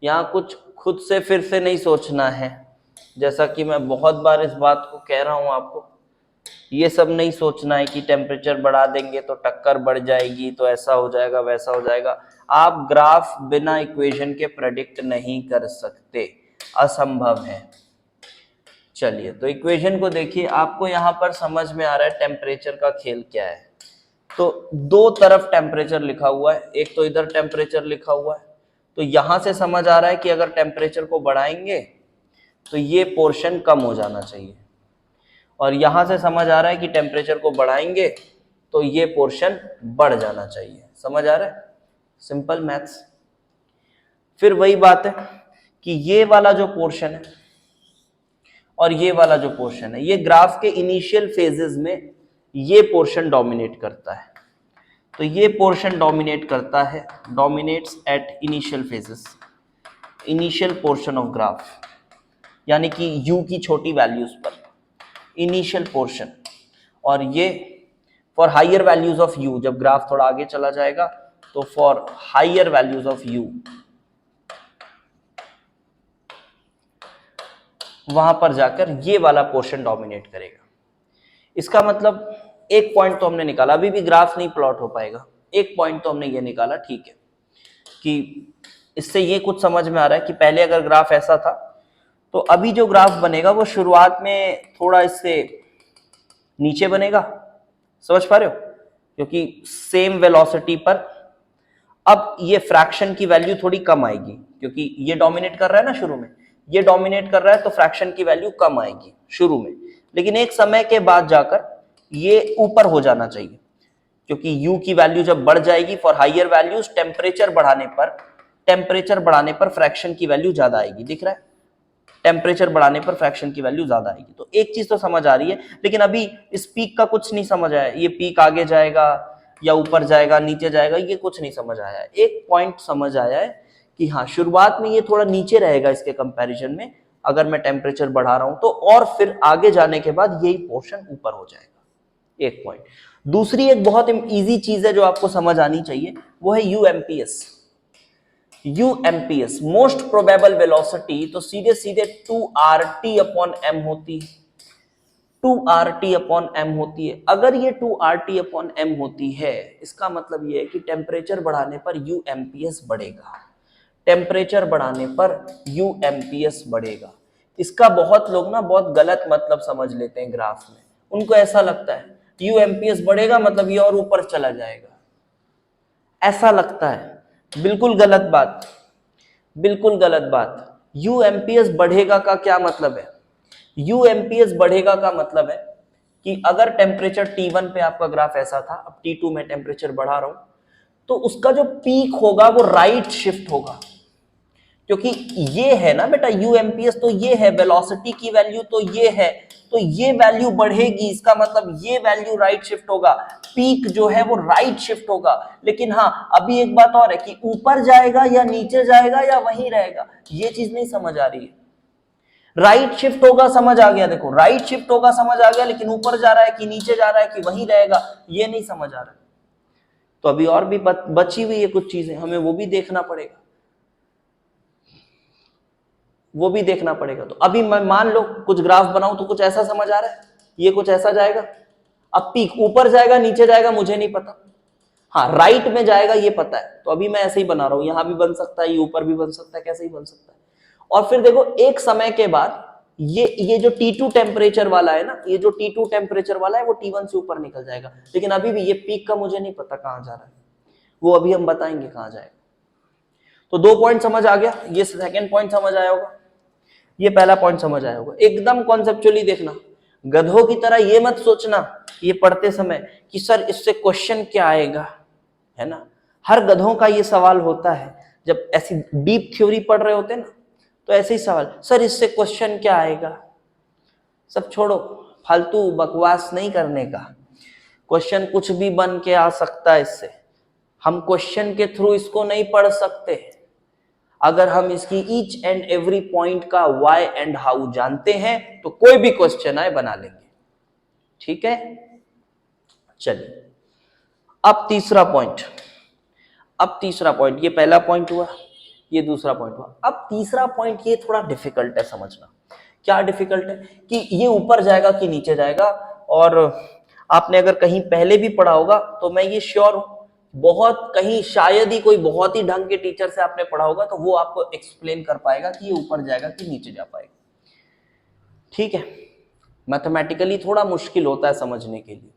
यहाँ कुछ खुद से फिर से नहीं सोचना है। जैसा कि मैं बहुत बार इस बात को कह रहा हूँ आपको, ये सब नहीं सोचना है कि टेम्परेचर बढ़ा देंगे तो टक्कर बढ़ जाएगी, तो ऐसा हो जाएगा वैसा हो जाएगा। आप ग्राफ बिना इक्वेशन के प्रेडिक्ट नहीं कर सकते, असंभव है। चलिए, तो इक्वेशन को देखिए, आपको यहाँ पर समझ में आ रहा है टेम्परेचर का खेल क्या है। तो दो तरफ टेम्परेचर लिखा हुआ है, एक तो इधर टेम्परेचर लिखा हुआ है, तो यहां से समझ आ रहा है कि अगर टेम्परेचर को बढ़ाएंगे तो ये पोर्शन कम हो जाना चाहिए, और यहां से समझ आ रहा है कि टेम्परेचर को बढ़ाएंगे तो ये पोर्शन बढ़ जाना चाहिए। समझ आ रहा है, सिंपल मैथ्स। फिर वही बात है कि ये वाला जो पोर्शन है और ये वाला जो पोर्शन है, ये ग्राफ के इनिशियल फेजेस में ये पोर्शन डोमिनेट करता है। तो ये पोर्शन डोमिनेट करता है, dominates at initial phases, initial portion of graph, यानी कि u की छोटी वैल्यूज पर इनिशियल पोर्शन। और ये for higher values of u, जब ग्राफ थोड़ा आगे चला जाएगा तो for higher values of u वहां पर जाकर ये वाला पोर्शन डोमिनेट करेगा। इसका मतलब एक पॉइंट तो हमने निकाला, अभी भी ग्राफ नहीं प्लॉट हो पाएगा, एक पॉइंट तो हमने ये निकाला, ठीक है, कि इससे ये कुछ समझ में आ रहा है कि पहले अगर ग्राफ ऐसा था तो अभी जो ग्राफ बनेगा वो शुरुआत में थोड़ा इससे नीचे बनेगा। समझ पा रहे हो, क्योंकि सेम वेलोसिटी पर अब ये फ्रैक्शन की वैल्यू थोड़ी कम आएगी, क्योंकि ये डोमिनेट कर रहा है ना शुरू में, ये डोमिनेट कर रहा है तो फ्रैक्शन की वैल्यू कम आएगी शुरू में, लेकिन एक समय के बाद जाकर ये ऊपर हो जाना चाहिए, क्योंकि u की वैल्यू जब बढ़ जाएगी फॉर हायर वैल्यूज, टेम्परेचर बढ़ाने पर फ्रैक्शन की वैल्यू ज्यादा आएगी। दिख रहा है, टेम्परेचर बढ़ाने पर फ्रैक्शन की वैल्यू ज्यादा आएगी। तो एक चीज तो समझ आ रही है, लेकिन अभी इस पीक का कुछ नहीं समझ आया। ये पीक आगे जाएगा, या ऊपर जाएगा नीचे जाएगा, ये कुछ नहीं समझ आया है। एक पॉइंट समझ आया है कि हाँ शुरुआत में ये थोड़ा नीचे रहेगा इसके कंपैरिजन में अगर मैं टेम्परेचर बढ़ा रहा हूं तो, और फिर आगे जाने के बाद यही पोर्शन ऊपर हो जाएगा। एक पॉइंट। दूसरी एक बहुत इजी चीज है जो आपको समझ आनी चाहिए, वो है यूएमपीएस। यूएमपीएस मोस्ट प्रोबेबल वेलोसिटी, तो सीधे सीधे 2RT/m होती है, 2RT/m होती है। अगर ये 2RT/m होती है, इसका मतलब ये है कि टेम्परेचर बढ़ाने पर यूएमपीएस बढ़ेगा, टेम्परेचर बढ़ाने पर यूएमपीएस बढ़ेगा। इसका बहुत लोग ना बहुत गलत मतलब समझ लेते हैं ग्राफ में, उनको ऐसा लगता है यूएमपीएस बढ़ेगा मतलब ये और ऊपर चला जाएगा, ऐसा लगता है। बिल्कुल गलत बात, बिल्कुल गलत बात। यूएमपीएस बढ़ेगा का क्या मतलब है? यूएमपीएस बढ़ेगा का मतलब है कि अगर टेम्परेचर T1 पे आपका ग्राफ ऐसा था, अब T2 में टेम्परेचर बढ़ा रहा हूं, तो उसका जो पीक होगा वो राइट शिफ्ट होगा, क्योंकि ये है ना बेटा यूएमपीएस, तो ये है वेलोसिटी की वैल्यू, तो ये है, तो ये वैल्यू बढ़ेगी, इसका मतलब ये वैल्यू राइट शिफ्ट होगा, पीक जो है वो राइट शिफ्ट होगा। लेकिन हाँ अभी एक बात और है कि ऊपर जाएगा या नीचे जाएगा या वहीं रहेगा, ये चीज नहीं समझ आ रही है। राइट शिफ्ट होगा समझ आ गया, देखो राइट शिफ्ट होगा समझ आ गया, लेकिन ऊपर जा रहा है कि नीचे जा रहा है कि वहीं रहेगा, ये नहीं समझ आ रहा है। तो अभी और भी बची हुई है कुछ चीजें, हमें वो भी देखना पड़ेगा, वो भी देखना पड़ेगा। तो अभी मैं मान लो कुछ ग्राफ बनाऊं तो कुछ ऐसा समझ आ रहा है, ये कुछ ऐसा जाएगा, अब पीक ऊपर जाएगा नीचे जाएगा मुझे नहीं पता, हाँ राइट में जाएगा ये पता है, तो अभी मैं ऐसे ही बना रहा हूं, यहां भी बन सकता है, ये ऊपर भी बन सकता है, कैसे ही बन सकता है। और फिर देखो एक समय के बाद ये जो T2 टेम्परेचर वाला है ना, ये जो T2 टेम्परेचर वाला है वो T1 से ऊपर निकल जाएगा, लेकिन अभी भी ये पीक का मुझे नहीं पता कहां जा रहा है, वो अभी हम बताएंगे कहां जाएगा। तो 2 पॉइंट समझ आ गया, ये सेकंड पॉइंट समझ आया होगा, ये पहला पॉइंट समझ आया होगा। एकदम कॉन्सेप्चुअली देखना, गधों की तरह ये मत सोचना ये पढ़ते समय कि सर इससे क्वेश्चन क्या आएगा, है ना। हर गधों का ये सवाल होता है, जब ऐसी डीप थ्योरी पढ़ रहे होते हैं ना, तो ऐसे ही सवाल, सर इससे क्वेश्चन क्या आएगा। सब छोड़ो, फालतू बकवास नहीं करने का, क्वेश्चन कुछ भी बन के आ सकता है इससे, हम क्वेश्चन के थ्रू इसको नहीं पढ़ सकते। अगर हम इसकी ईच एंड एवरी पॉइंट का व्हाई एंड हाउ जानते हैं तो कोई भी क्वेश्चन आए बना लेंगे, ठीक है। चलिए अब तीसरा पॉइंट, अब तीसरा पॉइंट, ये पहला पॉइंट हुआ, ये दूसरा पॉइंट हुआ। अब तीसरा पॉइंट ये थोड़ा डिफिकल्ट है समझना। क्या डिफिकल्ट है कि ये ऊपर जाएगा कि नीचे जाएगा, और आपने अगर कहीं पहले भी पढ़ा होगा तो मैं ये श्योर हूं बहुत कहीं शायद ही कोई बहुत ही ढंग के टीचर से आपने पढ़ा होगा तो वो आपको एक्सप्लेन कर पाएगा कि ये ऊपर जाएगा कि नीचे जा पाएगा, ठीक है। मैथमेटिकली थोड़ा मुश्किल होता है समझने के लिए।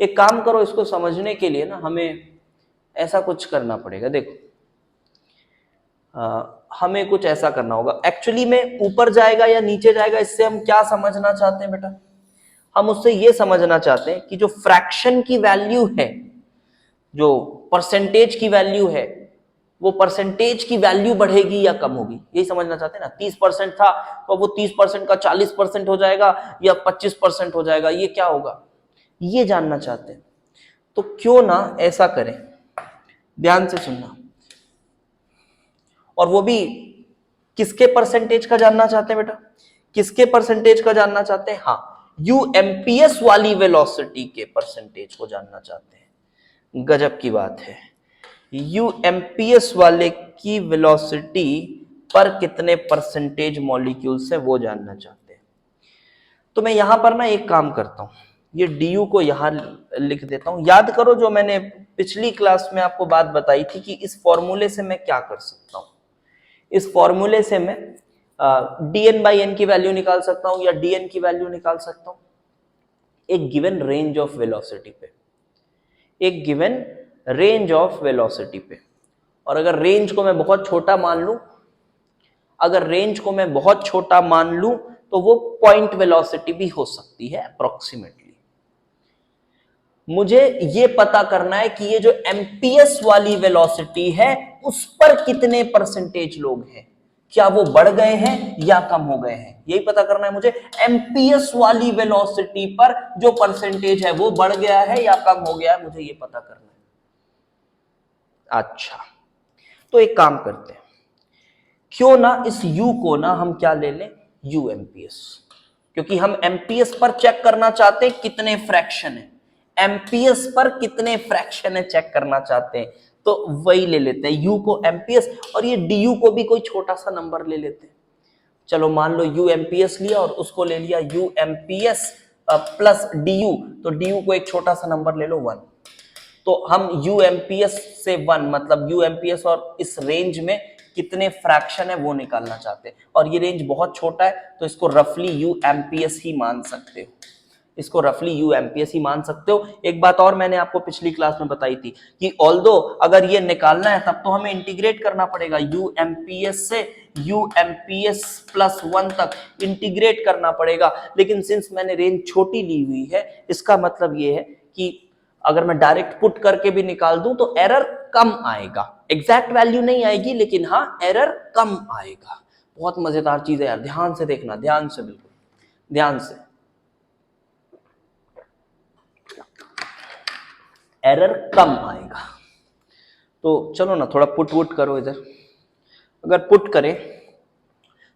एक काम करो, इसको समझने के लिए ना हमें ऐसा कुछ करना पड़ेगा, देखो हमें कुछ ऐसा करना होगा। एक्चुअली में ऊपर जाएगा या नीचे जाएगा इससे हम क्या समझना चाहते हैं बेटा, हम उससे ये समझना चाहते हैं कि जो फ्रैक्शन की वैल्यू है, जो परसेंटेज की वैल्यू है, वो परसेंटेज की वैल्यू बढ़ेगी या कम होगी, यही समझना चाहते हैं ना। 30% था तो वो 30% का 40% हो जाएगा या 25% हो जाएगा, ये क्या होगा, ये जानना चाहते हैं। तो क्यों ना ऐसा करें, ध्यान से सुनना, और वो भी किसके परसेंटेज का जानना चाहते हैं बेटा, किसके परसेंटेज का जानना चाहते हैं, हाँ यूएमपीएस वाली वेलोसिटी के परसेंटेज को जानना चाहते हैं। गजब की बात है, यूएमपीएस वाले की वेलोसिटी पर कितने परसेंटेज मॉलिक्यूल्स है वो जानना चाहते हैं। तो मैं यहां पर ना एक काम करता हूं, ये du को यहां लिख देता हूं। याद करो जो मैंने पिछली क्लास में आपको बात बताई थी कि इस फॉर्मूले से मैं क्या कर सकता हूं, इस फॉर्मूले से मैं dn/n की वैल्यू निकाल सकता हूं या dn की वैल्यू निकाल सकता हूं एक गिवन रेंज ऑफ वेलोसिटी पे, एक गिवन रेंज ऑफ वेलोसिटी पे। और अगर रेंज को मैं बहुत छोटा मान लूं, अगर रेंज को मैं बहुत छोटा मान लूं तो वो पॉइंट वेलोसिटी भी हो सकती है अप्रोक्सीमेटली। मुझे ये पता करना है कि ये जो एमपीएस वाली वेलोसिटी है उस पर कितने परसेंटेज लोग हैं, क्या वो बढ़ गए हैं या कम हो गए हैं, यही पता करना है मुझे। एमपीएस वाली वेलोसिटी पर जो परसेंटेज है वो बढ़ गया है या कम हो गया है, मुझे ये पता करना है। अच्छा, तो एक काम करते हैं, क्यों ना इस u को ना हम क्या ले लें, u एमपीएस, क्योंकि हम एमपीएस पर चेक करना चाहते हैं कितने फ्रैक्शन है, एमपीएस पर कितने फ्रैक्शन है चेक करना चाहते हैं, तो वही ले लेते हैं u को एमपीएस, और ये du को भी कोई छोटा सा नंबर ले लेते हैं। चलो मान लो u एमपीएस लिया और उसको ले लिया u एमपीएस प्लस du, तो du को एक छोटा सा नंबर ले लो 1, तो हम u एमपीएस से 1 मतलब u एमपीएस और इस रेंज में कितने फ्रैक्शन है वो निकालना चाहते हैं, और ये रेंज बहुत छोटा है तो इसको रफली u एमपीएस ही मान सकते हो, इसको रफली u एमपीएस ही मान सकते हो। एक बात और मैंने आपको पिछली क्लास में बताई थी कि ऑल्दो अगर ये निकालना है तब तो हमें इंटीग्रेट करना पड़ेगा, u एमपीएस से u एमपीएस प्लस 1 तक इंटीग्रेट करना पड़ेगा, लेकिन सिंस मैंने रेंज छोटी ली हुई है इसका मतलब ये है कि अगर मैं डायरेक्ट पुट करके भी निकाल दूं तो एरर कम आएगा, एग्जैक्ट वैल्यू नहीं आएगी लेकिन हाँ एरर कम आएगा। बहुत मजेदार चीज है यार, ध्यान से देखना, ध्यान से, बिल्कुल ध्यान से, एरर कम आएगा। तो चलो ना थोड़ा पुट वुट करो इधर, अगर पुट करें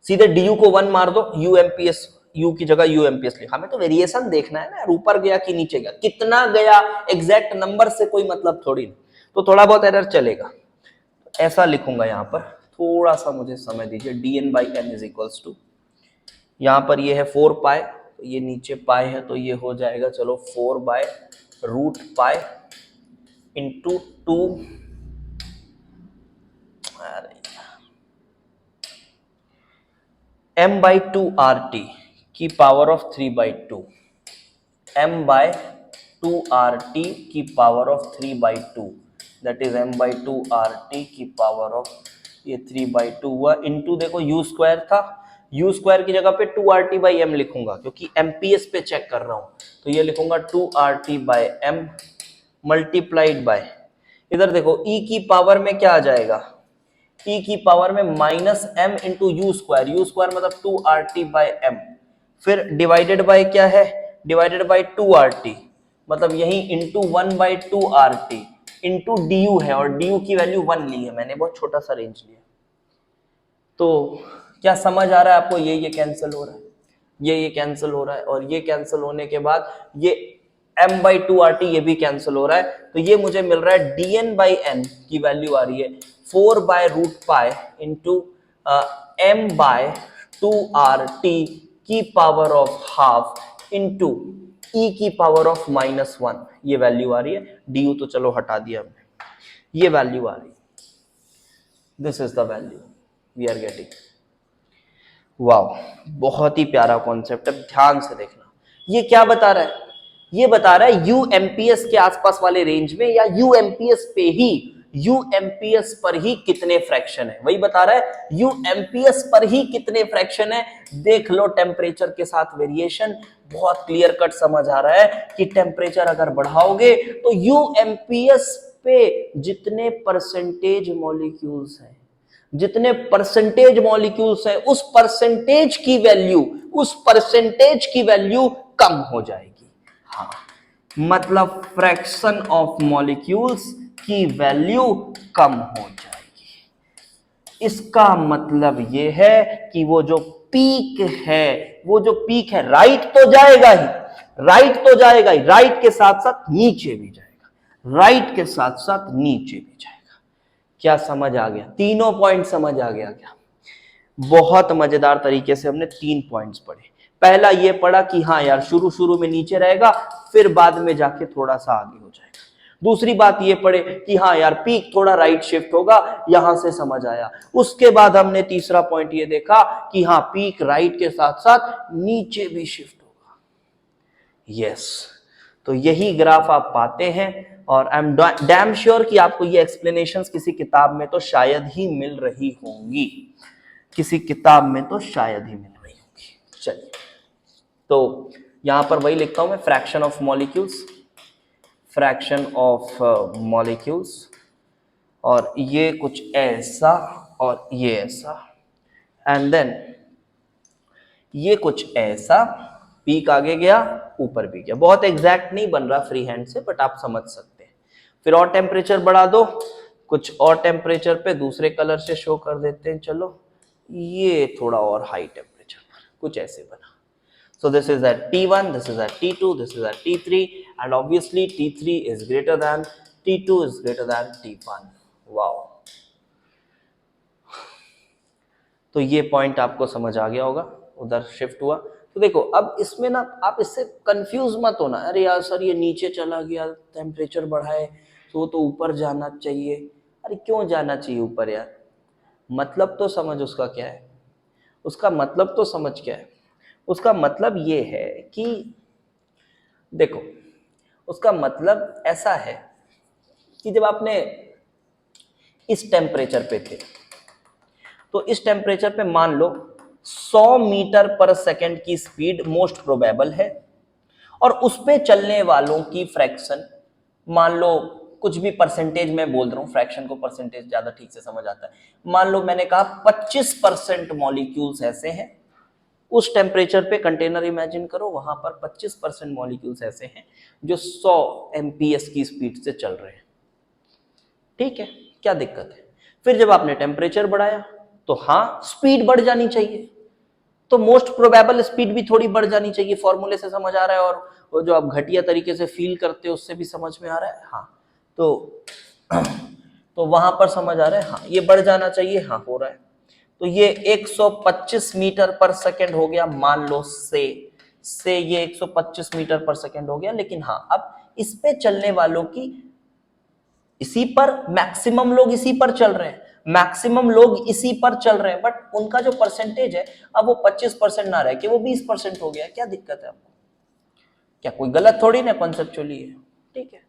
सीधे du को 1 मार दो, u एमपीएस, u की जगह u एमपीएस लिखा, हमें तो वेरिएशन देखना है ना, ऊपर गया कि नीचे गया, कितना गया, एग्जैक्ट नंबर से कोई मतलब थोड़ी नहीं, तो थोड़ा बहुत एरर चलेगा। ऐसा लिखूंगा यहाँ पर, थोड़ा सा मुझे समय दीजिए, dn by n is equals to, यहाँ पर ये है 4 पाई, तो ये नीचे पाई है तो ये हो जाएगा चलो 4 by root pi into 2, m by 2 R T की power of 3 by 2, m by 2 R T की power of 3 by 2, that is m by 2 R T की पावर ऑफ ये 3 बाई 2 हुआ, इंटू देखो u स्क्वायर था, u स्क्वायर की जगह पे 2 आर टी बाई एम लिखूंगा क्योंकि एमपीएस पे चेक कर रहा हूं, तो ये लिखूंगा 2 R T by M multiplied by, इधर देखो e की पावर में क्या आ जाएगा, e की पावर में minus M into u square मतलब 2 आर टी बाई एम, फिर डिवाइडेड बाय क्या है, डिवाइडेड बाय 2 आर टी, मतलब यही into 1 by 2 R T into d u है, और डी यू की वैल्यू 1 ली है मैंने, बहुत छोटा सा रेंज लिया। तो क्या समझ आ रहा है आपको, ये कैंसिल हो रहा है, ये कैंसिल हो रहा है, और ये कैंसिल होने के बाद ये m बाई 2 आर टी ये भी कैंसिल हो रहा है, तो ये मुझे मिल रहा है dn बाई एन की वैल्यू आ रही है 4 by root pi into m by 2 R T की power of half into e की पावर ऑफ माइनस 1, ये वैल्यू आ रही है, du तो चलो हटा दिया हमने, ये वैल्यू आ रही है, this is the value we are getting. वाह, बहुत ही प्यारा कॉन्सेप्ट है, ध्यान से देखना। ये क्या बता रहा है, ये बता रहा है यू एमपीएस के आसपास वाले रेंज में या यू एमपीएस पे ही, यू एमपीएस पर ही कितने फ्रैक्शन है, वही बता रहा है यू एमपीएस पर ही कितने फ्रैक्शन है। देख लो टेम्परेचर के साथ वेरिएशन, बहुत क्लियर कट समझ आ रहा है कि टेम्परेचर अगर बढ़ाओगे तो यू एमपीएस पे जितने परसेंटेज मॉलिक्यूल्स हैं, जितने परसेंटेज मॉलिक्यूल्स हैं उस परसेंटेज की वैल्यू, उस परसेंटेज की वैल्यू कम हो जाएगी। हाँ, मतलब फ्रैक्शन ऑफ मॉलिक्यूल्स की वैल्यू कम हो जाएगी। इसका मतलब ये है कि वो जो पीक है, वो जो पीक है राइट तो जाएगा ही, राइट तो जाएगा ही, राइट के साथ साथ नीचे भी जाएगा, राइट के साथ साथ नीचे भी जाएगा। क्या समझ आ गया, तीनों पॉइंट समझ आ गया क्या? बहुत मजेदार तरीके से हमने 3 पॉइंट्स पढ़े। पहला ये पढ़ा कि हाँ यार शुरू में नीचे रहेगा, फिर बाद में जाके थोड़ा सा आगे हो जाएगा। दूसरी बात ये पढ़े कि हाँ यार पीक थोड़ा राइट शिफ्ट होगा, यहां से समझ आया। उसके बाद हमने तीसरा पॉइंट ये देखा कि हाँ पीक राइट के साथ साथ नीचे भी शिफ्ट होगा। यस, तो यही ग्राफ आप पाते हैं, और आई एम डैम श्योर कि आपको ये एक्सप्लेनेशंस किसी किताब में तो शायद ही मिल रही होंगी, किसी किताब में तो शायद ही मिल रही होगी। चलिए, तो यहां पर वही लिखता हूं मैं, fraction of molecules, fraction of molecules, और ये कुछ ऐसा और ये ऐसा, एंड देन ये कुछ ऐसा पीक आगे गया, ऊपर भी गया। बहुत एग्जैक्ट नहीं बन रहा फ्री हैंड से, बट आप समझ सकते हैं। फिर और टेम्परेचर बढ़ा दो, कुछ और टेम्परेचर पे दूसरे कलर से शो कर देते हैं। चलो ये थोड़ा और हाई टेम्परेचर पर कुछ ऐसे बना। So this is at T1, this is at T2, this is at T3, and obviously T3 is greater than T2 is greater than T1. Wow. तो ये पॉइंट आपको समझ आ गया होगा, उधर शिफ्ट हुआ। तो देखो अब इसमें ना आप इससे कंफ्यूज मत होना, अरे यार सर ये नीचे चला गया, टेम्परेचर बढ़ाए तो ऊपर जाना चाहिए। अरे क्यों जाना चाहिए ऊपर यार? मतलब तो समझ उसका क्या है, उसका मतलब तो समझ क्या है। उसका मतलब ये है कि देखो, उसका मतलब ऐसा है कि जब आपने इस टेम्परेचर पे थे, तो इस टेम्परेचर पे मान लो 100 मीटर पर सेकंड की स्पीड मोस्ट प्रोबेबल है, और उस पे चलने वालों की फ्रैक्शन मान लो कुछ भी परसेंटेज में बोल रहा हूं, फ्रैक्शन को परसेंटेज ज्यादा ठीक से समझ आता है। मान लो मैंने कहा 25% मॉलिक्यूल्स ऐसे हैं उस टेम्परेचर पे, कंटेनर इमेजिन करो, वहां पर 25% मॉलिक्यूल्स ऐसे हैं जो 100 एमपीएस की स्पीड से चल रहे हैं। ठीक है, क्या दिक्कत है? फिर जब आपने टेम्परेचर बढ़ाया तो हाँ स्पीड बढ़ जानी चाहिए, तो मोस्ट प्रोबेबल स्पीड भी थोड़ी बढ़ जानी चाहिए। फॉर्मूले से समझ आ रहा है, और वो जो आप घटिया तरीके से फील करते हो उससे भी समझ में आ रहा है। हाँ तो वहां पर समझ आ रहा है, हाँ ये बढ़ जाना चाहिए, हाँ हो रहा है। तो ये 125 मीटर पर सेकंड हो गया, मान लो से ये 125 मीटर पर सेकंड हो गया। लेकिन हाँ अब इस पे चलने वालों की इसी पर मैक्सिमम लोग इसी पर चल रहे हैं, मैक्सिमम लोग इसी पर चल रहे हैं, बट उनका जो परसेंटेज है अब वो 25% ना रह के वो 20% हो गया। क्या दिक्कत है आपको? क्या कोई गलत थोड़ी ना कॉन्सेप्चुअली है, ठीक है।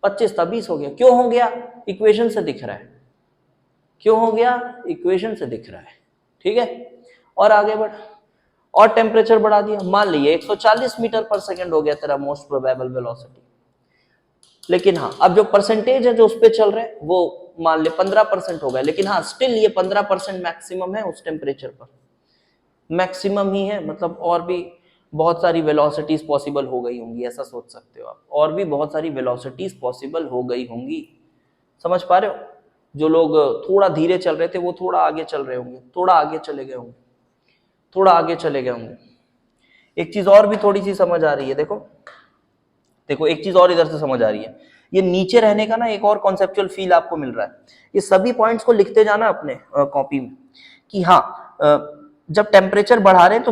25 था 20 हो गया, क्यों हो गया? इक्वेशन से दिख रहा है। क्यों हो गया? इक्वेशन से दिख रहा है, ठीक है। और आगे बढ़, और टेम्परेचर बढ़ा दिया, मान लीजिए 140 मीटर पर सेकंड हो गया तेरा मोस्ट प्रोबेबल वेलोसिटी। लेकिन हाँ अब जो परसेंटेज है जो उस पर चल रहे हैं वो मान ले 15% हो गया, लेकिन हाँ स्टिल ये 15% मैक्सिमम है उस टेम्परेचर पर, मैक्सिमम ही है। मतलब और भी बहुत सारी वेलोसिटीज पॉसिबल हो गई होंगी, ऐसा सोच सकते हो आप। और भी बहुत सारी वेलोसिटीज पॉसिबल हो गई होंगी, समझ पा रहे हो? जो लोग थोड़ा धीरे चल रहे थे वो थोड़ा आगे चल रहे होंगे, थोड़ा आगे चले गए होंगे, थोड़ा आगे चले गए होंगे। एक चीज और भी थोड़ी सी समझ आ रही है, देखो देखो एक चीज और इधर से समझ आ रही है। ये नीचे रहने का ना एक और कॉन्सेप्चुअल फील आपको मिल रहा है। ये सभी पॉइंट्स को लिखते जाना अपने कॉपी में कि हाँ जब टेम्परेचर बढ़ा रहे हैं तो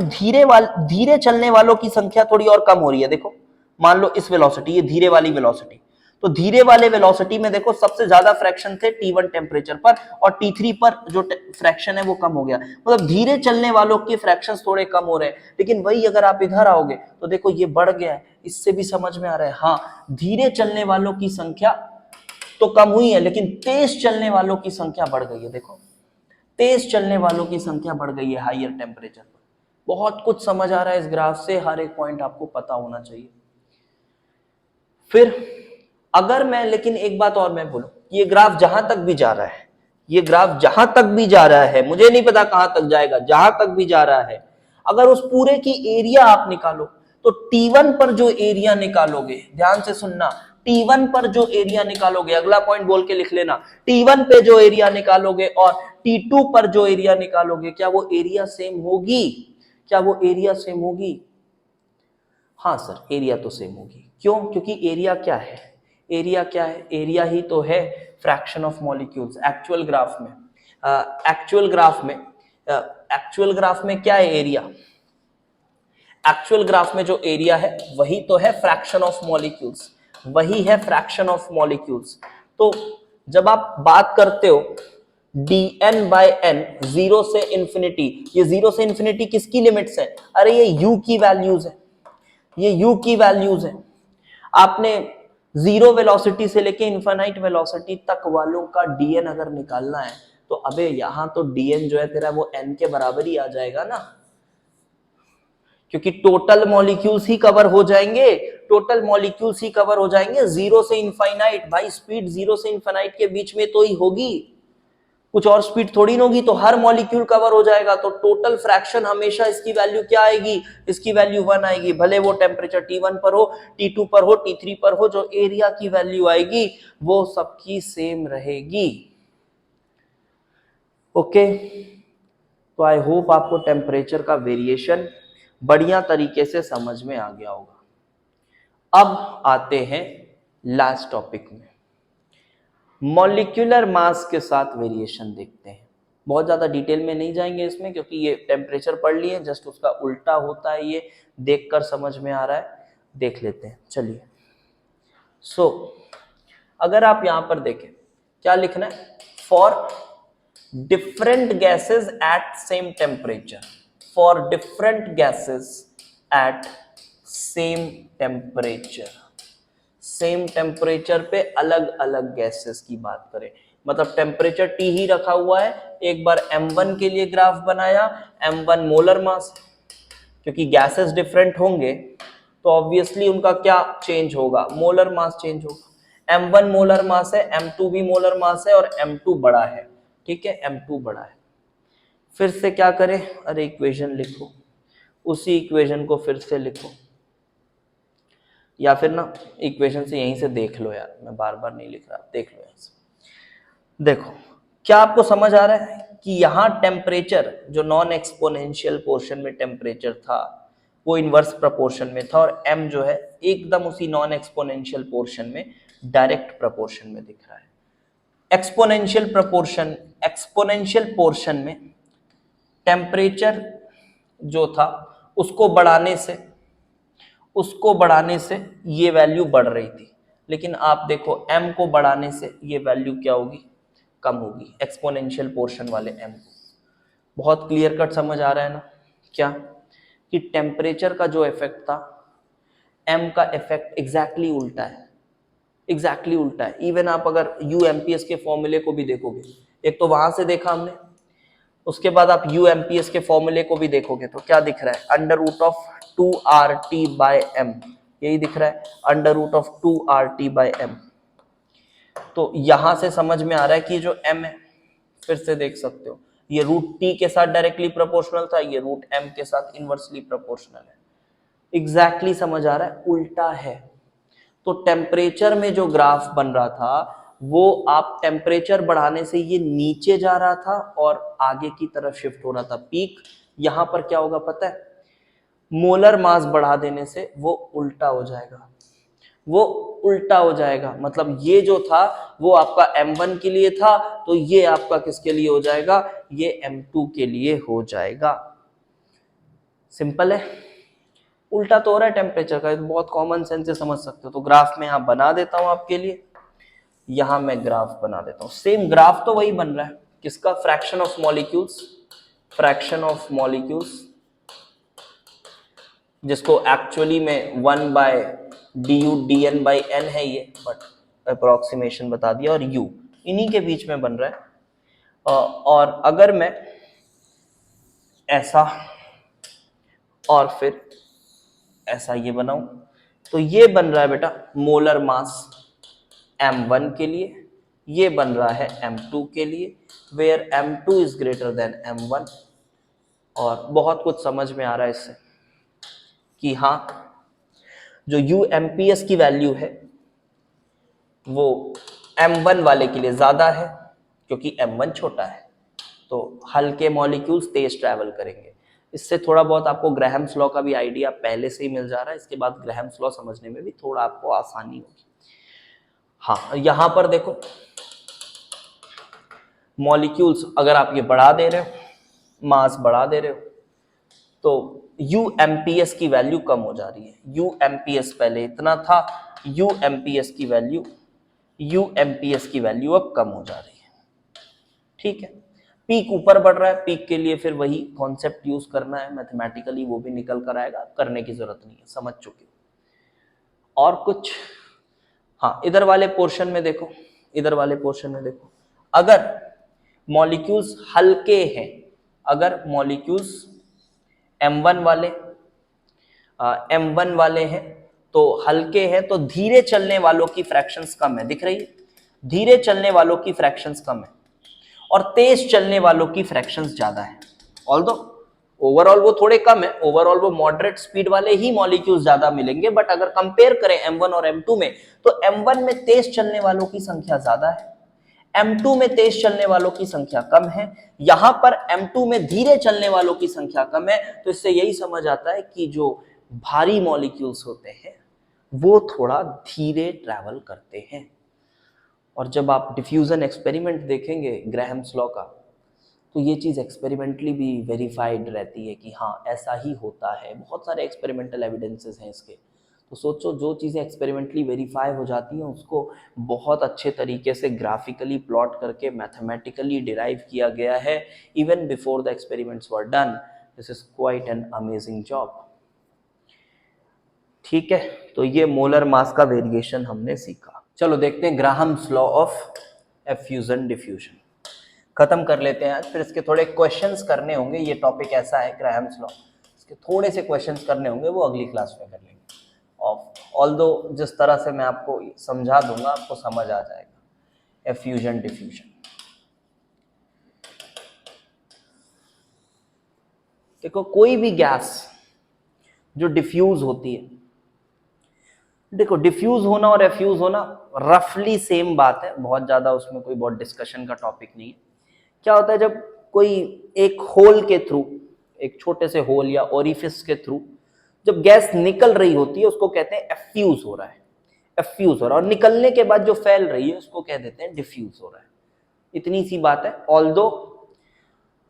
धीरे चलने वालों की संख्या थोड़ी और कम हो रही है। देखो मान लो इस वेलोसिटी, ये धीरे वाली वेलोसिटी, तो धीरे वाले वेलोसिटी में देखो सबसे ज्यादा फ्रैक्शन थे T1 टेम्परेचर पर, और T3 पर जो फ्रैक्शन है वो कम हो गया। मतलब धीरे चलने वालों के फ्रैक्शंस थोड़े कम हो रहे हैं। लेकिन वही अगर आप इधर आओगे तो देखो ये बढ़ गया है, इससे भी समझ में आ रहा है हाँ धीरे चलने वालों की संख्या तो कम हुई है, लेकिन तेज चलने वालों की संख्या बढ़ गई है। देखो तेज चलने वालों की संख्या बढ़ गई है हायर टेम्परेचर पर। बहुत कुछ समझ आ रहा है इस ग्राफ से, हर एक पॉइंट आपको पता होना चाहिए। फिर अगर मैं, लेकिन एक बात और मैं बोलूं, ये ग्राफ जहां तक भी जा रहा है, ये ग्राफ जहां तक भी जा रहा है, मुझे नहीं पता कहां तक जाएगा, जहां तक भी जा रहा है, अगर उस पूरे की एरिया आप निकालो तो T1 पर जो एरिया निकालोगे, ध्यान से सुनना, T1 पर जो एरिया निकालोगे, अगला पॉइंट बोल के लिख लेना, T1 पे जो एरिया निकालोगे और T2 पर जो एरिया निकालोगे, क्या वो एरिया सेम होगी? क्या वो एरिया सेम होगी? हाँ सर एरिया तो सेम होगी। क्यों? क्योंकि एरिया क्या है? एरिया क्या है? एरिया ही तो है fraction of molecules. Actual graph में एक्चुअल ग्राफ में क्या है एरिया? एक्चुअल ग्राफ में जो एरिया है वही तो है फ्रैक्शन ऑफ मॉलिक्यूल्स, वही है फ्रैक्शन ऑफ मॉलिक्यूल्स। तो जब आप बात करते हो dn/n 0 से इंफिनिटी, ये 0 से इंफिनिटी किसकी लिमिट्स है? अरे ये u की वैल्यूज है, ये u की वैल्यूज है। आपने जीरो वेलोसिटी से लेके इनफाइनाइट वेलोसिटी तक वालों का dn अगर निकालना है तो अबे यहां तो dn जो है तेरा वो n के बराबर ही आ जाएगा ना, क्योंकि टोटल मॉलिक्यूल्स ही कवर हो जाएंगे, टोटल मॉलिक्यूल्स ही कवर हो जाएंगे। जीरो से इनफाइनाइट, भाई स्पीड जीरो से इनफाइनाइट के बीच में तो ही होगी, कुछ और स्पीड थोड़ी ना होगी, तो हर मॉलिक्यूल कवर हो जाएगा, तो टोटल फ्रैक्शन हमेशा इसकी वैल्यू क्या आएगी, इसकी वैल्यू 1 आएगी, भले वो टेम्परेचर T1 पर हो, T2 पर हो, T3 पर हो, जो एरिया की वैल्यू आएगी वो सबकी सेम रहेगी। ओके, तो आई होप आपको टेम्परेचर का वेरिएशन बढ़िया तरीके से समझ में आ गया होगा। अब आते हैं लास्ट टॉपिक में, मॉलिक्यूलर मास के साथ वेरिएशन देखते हैं। बहुत ज़्यादा डिटेल में नहीं जाएंगे इसमें, क्योंकि ये टेम्परेचर पढ़ लिए, जस्ट उसका उल्टा होता है, ये देखकर समझ में आ रहा है, देख लेते हैं। चलिए, सो अगर आप यहां पर देखें, क्या लिखना है, for different gases at same temperature, for different gases at same temperature, same temperature पे अलग अलग गैसेस की बात करें, मतलब टेम्परेचर T ही रखा हुआ है, एक बार M1 के लिए ग्राफ बनाया, M1 मोलर मास, क्योंकि गैसेस डिफरेंट होंगे तो ऑब्वियसली उनका क्या चेंज होगा, मोलर मास चेंज होगा। M1 मोलर मास है, M2 भी मोलर मास है और M2 बड़ा है, ठीक है, M2 बड़ा है। फिर से क्या करें, अरे इक्वेशन लिखो, उसी इक्वेशन को फिर से लिखो, या फिर ना इक्वेशन से यहीं से देख लो यार, मैं बार बार नहीं लिख रहा, देख लो यहीं से। देखो, क्या आपको समझ आ रहा है कि यहाँ टेम्परेचर जो नॉन एक्सपोनेंशियल पोर्शन में टेम्परेचर था वो इनवर्स प्रपोर्शन में था, और m जो है एकदम उसी नॉन एक्सपोनेंशियल पोर्शन में डायरेक्ट प्रपोर्शन में दिख रहा है। एक्सपोनेंशियल प्रपोर्शन, एक्सपोनेंशियल पोर्शन में टेम्परेचर जो था उसको बढ़ाने से ये वैल्यू बढ़ रही थी, लेकिन आप देखो m को बढ़ाने से ये वैल्यू क्या होगी, कम होगी, एक्सपोनेंशियल पोर्शन वाले m को। बहुत क्लियर कट समझ आ रहा है ना, क्या कि टेम्परेचर का जो इफेक्ट था m का इफेक्ट एग्जैक्टली उल्टा है, एग्जैक्टली उल्टा है। इवन आप अगर UMPS के फॉर्मूले को भी देखोगे, एक तो वहां से देखा हमने, उसके बाद आप UMPS के फॉर्मूले को भी देखोगे तो क्या दिख रहा है, अंडर रूट ऑफ 2RT/m, यही दिख रहा है, अंडर रूट ऑफ 2RT/m। तो यहां से समझ में आ रहा है कि जो m है, फिर से देख सकते हो, ये रूट t के साथ डायरेक्टली प्रोपोर्शनल था, ये रूट m के साथ इनवर्सली प्रोपोर्शनल है। एग्जैक्टली समझ आ रहा है, उल्टा है। तो टेम्परेचर में जो ग्राफ बन रहा था वो आप टेम्परेचर बढ़ाने से ये नीचे जा रहा था और आगे की तरफ शिफ्ट हो रहा था, पीक। यहां पर क्या होगा पता है, मोलर मास बढ़ा देने से वो उल्टा हो जाएगा, वो उल्टा हो जाएगा। मतलब ये जो था वो आपका M1 के लिए था, तो ये आपका किसके लिए हो जाएगा, ये M2 के लिए हो जाएगा। सिंपल है, उल्टा तो हो रहा है टेम्परेचर का, तो बहुत कॉमन सेंस से समझ सकते हो। तो ग्राफ में यहां बना देता हूं आपके लिए, यहां मैं ग्राफ बना देता हूं, सेम ग्राफ तो वही बन रहा है, किसका, fraction of molecules, fraction of molecules, जिसको एक्चुअली में 1/du/dn/n है ये, बट अप्रोक्सीमेशन बता दिया, और u इन्हीं के बीच में बन रहा है। और अगर मैं ऐसा और फिर ऐसा ये बनाऊं, तो ये बन रहा है बेटा मोलर मास M1 के लिए, ये बन रहा है M2 के लिए, where M2 is greater than M1। और बहुत कुछ समझ में आ रहा है इससे कि हाँ, जो UMPS की वैल्यू है वो M1 वाले के लिए ज्यादा है, क्योंकि M1 छोटा है, तो हल्के मॉलिक्यूल्स तेज ट्रैवल करेंगे। इससे थोड़ा बहुत आपको ग्राहम्स लॉ का भी आइडिया पहले से ही मिल जा रहा है, इसके बाद ग्राहम्स लॉ समझने में भी थोड़ा आपको आसानी होगी। हाँ, यहां पर देखो मॉलिक्यूल्स अगर आप ये बढ़ा दे रहे हो, मास बढ़ा दे रहे हो, तो UMPS की वैल्यू कम हो जा रही है। UMPS पहले इतना था, UMPS की वैल्यू अब कम हो जा रही है, ठीक है। पीक ऊपर बढ़ रहा है, पीक के लिए फिर वही कॉन्सेप्ट यूज करना है मैथमेटिकली, वो भी निकल कर आएगा, करने की जरूरत नहीं है, समझ चुके हो। और कुछ, हाँ, इधर वाले पोर्शन में देखो, इधर वाले पोर्शन में देखो, अगर मॉलिक्यूल्स हल्के हैं, अगर मॉलिक्यूल्स M1 वाले हैं तो हल्के हैं, तो धीरे चलने वालों की फ्रैक्शंस कम है, दिख रही है, धीरे चलने वालों की फ्रैक्शंस कम है। और तेज चलने वालों की फ्रैक्शंस ज्यादा है। ऑल्दो ओवरऑल वो थोड़े कम है, ओवरऑल वो मॉडरेट स्पीड वाले ही मॉलिक्यूल्स ज्यादा मिलेंगे, बट अगर कंपेयर करें M1 और M2 में, तो M1 में तेज चलने वालों की संख्या ज्यादा है, M2 में तेज चलने वालों की संख्या कम है। यहां पर M2 में धीरे चलने वालों की संख्या कम है। तो इससे यही समझ आता है कि जो भारी मॉलिक्यूल्स होते हैं वो थोड़ा धीरे ट्रैवल करते हैं। और जब आप डिफ्यूजन एक्सपेरिमेंट देखेंगे ग्राहम्स लॉ का, तो ये चीज़ एक्सपेरिमेंटली भी वेरीफाइड रहती है कि हाँ ऐसा ही होता है। बहुत सारे एक्सपेरिमेंटल एविडेंसेस हैं इसके। तो सोचो, जो चीज़ें एक्सपेरिमेंटली वेरीफाई हो जाती हैं उसको बहुत अच्छे तरीके से ग्राफिकली प्लॉट करके मैथमेटिकली डिराइव किया गया है even before the experiments were done. This is quite an amazing job. ठीक है, तो ये मोलर मास का वेरिएशन हमने सीखा। चलो देखते हैं Graham's law of effusion diffusion. खत्म कर लेते हैं आज, फिर इसके थोड़े क्वेश्चंस करने होंगे। ये टॉपिक ऐसा है ग्राहम्स लॉ, इसके थोड़े से क्वेश्चंस करने होंगे, वो अगली क्लास में कर लेंगे। ऑल्दो जिस तरह से मैं आपको समझा दूंगा आपको समझ आ जाएगा। एफ्यूजन डिफ्यूजन, देखो कोई भी गैस जो डिफ्यूज होती है, देखो डिफ्यूज होना और एफ्यूज होना रफली सेम बात है, बहुत ज्यादा उसमें कोई बहुत डिस्कशन का टॉपिक नहीं है। क्या होता है, जब कोई एक होल के थ्रू, एक छोटे से होल या ओरिफिस के थ्रू जब गैस निकल रही होती है उसको कहते हैं एफ्यूज हो रहा है, एफ्यूज हो रहा है। और निकलने के बाद जो फैल रही है उसको कह देते हैं डिफ्यूज हो रहा है। इतनी सी बात है। ऑल्दो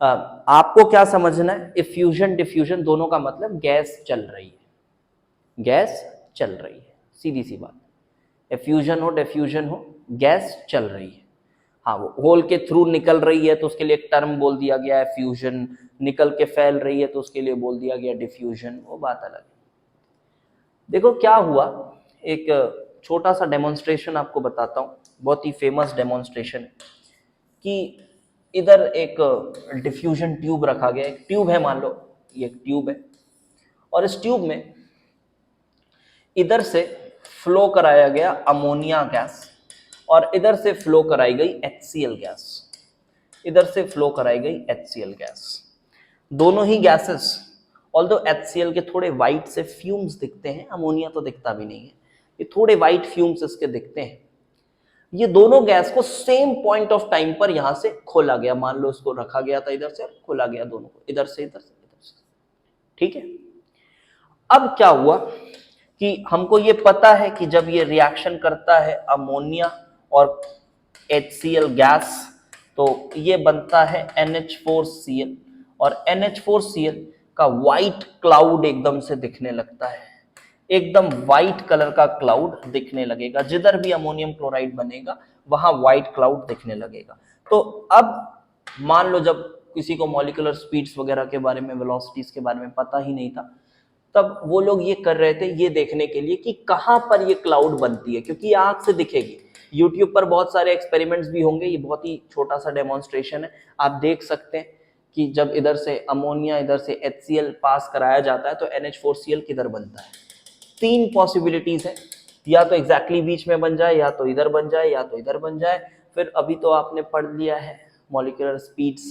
आपको क्या समझना है, इफ्यूजन डिफ्यूजन दोनों का मतलब गैस चल रही है, गैस चल रही है, सीधी सी बात। एफ्यूजन हो डिफ्यूजन हो, गैस चल रही है। हाँ, वो होल के थ्रू निकल रही है तो उसके लिए एक टर्म बोल दिया गया है फ्यूजन, निकल के फैल रही है तो उसके लिए बोल दिया गया डिफ्यूजन, वो बात अलग है। देखो क्या हुआ, एक छोटा सा डेमोन्स्ट्रेशन आपको बताता हूँ, बहुत ही फेमस डेमोन्स्ट्रेशन, कि इधर एक डिफ्यूजन ट्यूब रखा गया, एक ट्यूब है, मान लो ये एक ट्यूब है, और इस ट्यूब में इधर से फ्लो कराया गया अमोनिया गैस और इधर से फ्लो कराई गई HCl गैस, इधर से फ्लो कराई गई HCl गैस। दोनों ही गैसेस, ऑल्दो HCl के थोड़े वाइट से फ्यूम्स दिखते हैं, अमोनिया तो दिखता भी नहीं है, ये थोड़े वाइट फ्यूम्स इसके दिखते हैं। ये दोनों गैस को सेम पॉइंट ऑफ टाइम पर यहां से खोला गया, मान लो इसको रखा गया था इधर से, खोला गया दोनों को, इधर से इधर से इधर से। ठीक है, अब क्या हुआ कि हमको ये पता है कि जब ये रिएक्शन करता है अमोनिया और HCl गैस तो ये बनता है NH4Cl, और NH4Cl का व्हाइट क्लाउड एकदम से दिखने लगता है, एकदम व्हाइट कलर का क्लाउड दिखने लगेगा। जिधर भी अमोनियम क्लोराइड बनेगा वहां व्हाइट क्लाउड दिखने लगेगा। तो अब मान लो जब किसी को मॉलिक्यूलर स्पीड्स वगैरह के बारे में, वेलोसिटीज के बारे में पता ही नहीं था, तब वो लोग ये कर रहे थे ये देखने के लिए कि कहां पर ये क्लाउड बनती है, क्योंकि आंख से दिखेगी। यूट्यूब पर बहुत सारे एक्सपेरिमेंट्स भी होंगे, ये बहुत ही छोटा सा डेमोन्स्ट्रेशन है, आप देख सकते हैं कि जब इधर से अमोनिया इधर से HCl पास कराया जाता है तो NH4Cl किधर बनता है। 3 पॉसिबिलिटीज है, या तो एग्जैक्टली बीच में बन जाए, या तो इधर बन जाए, या तो इधर बन जाए। फिर अभी तो आपने पढ़ लिया है मॉलिक्यूलर स्पीड्स,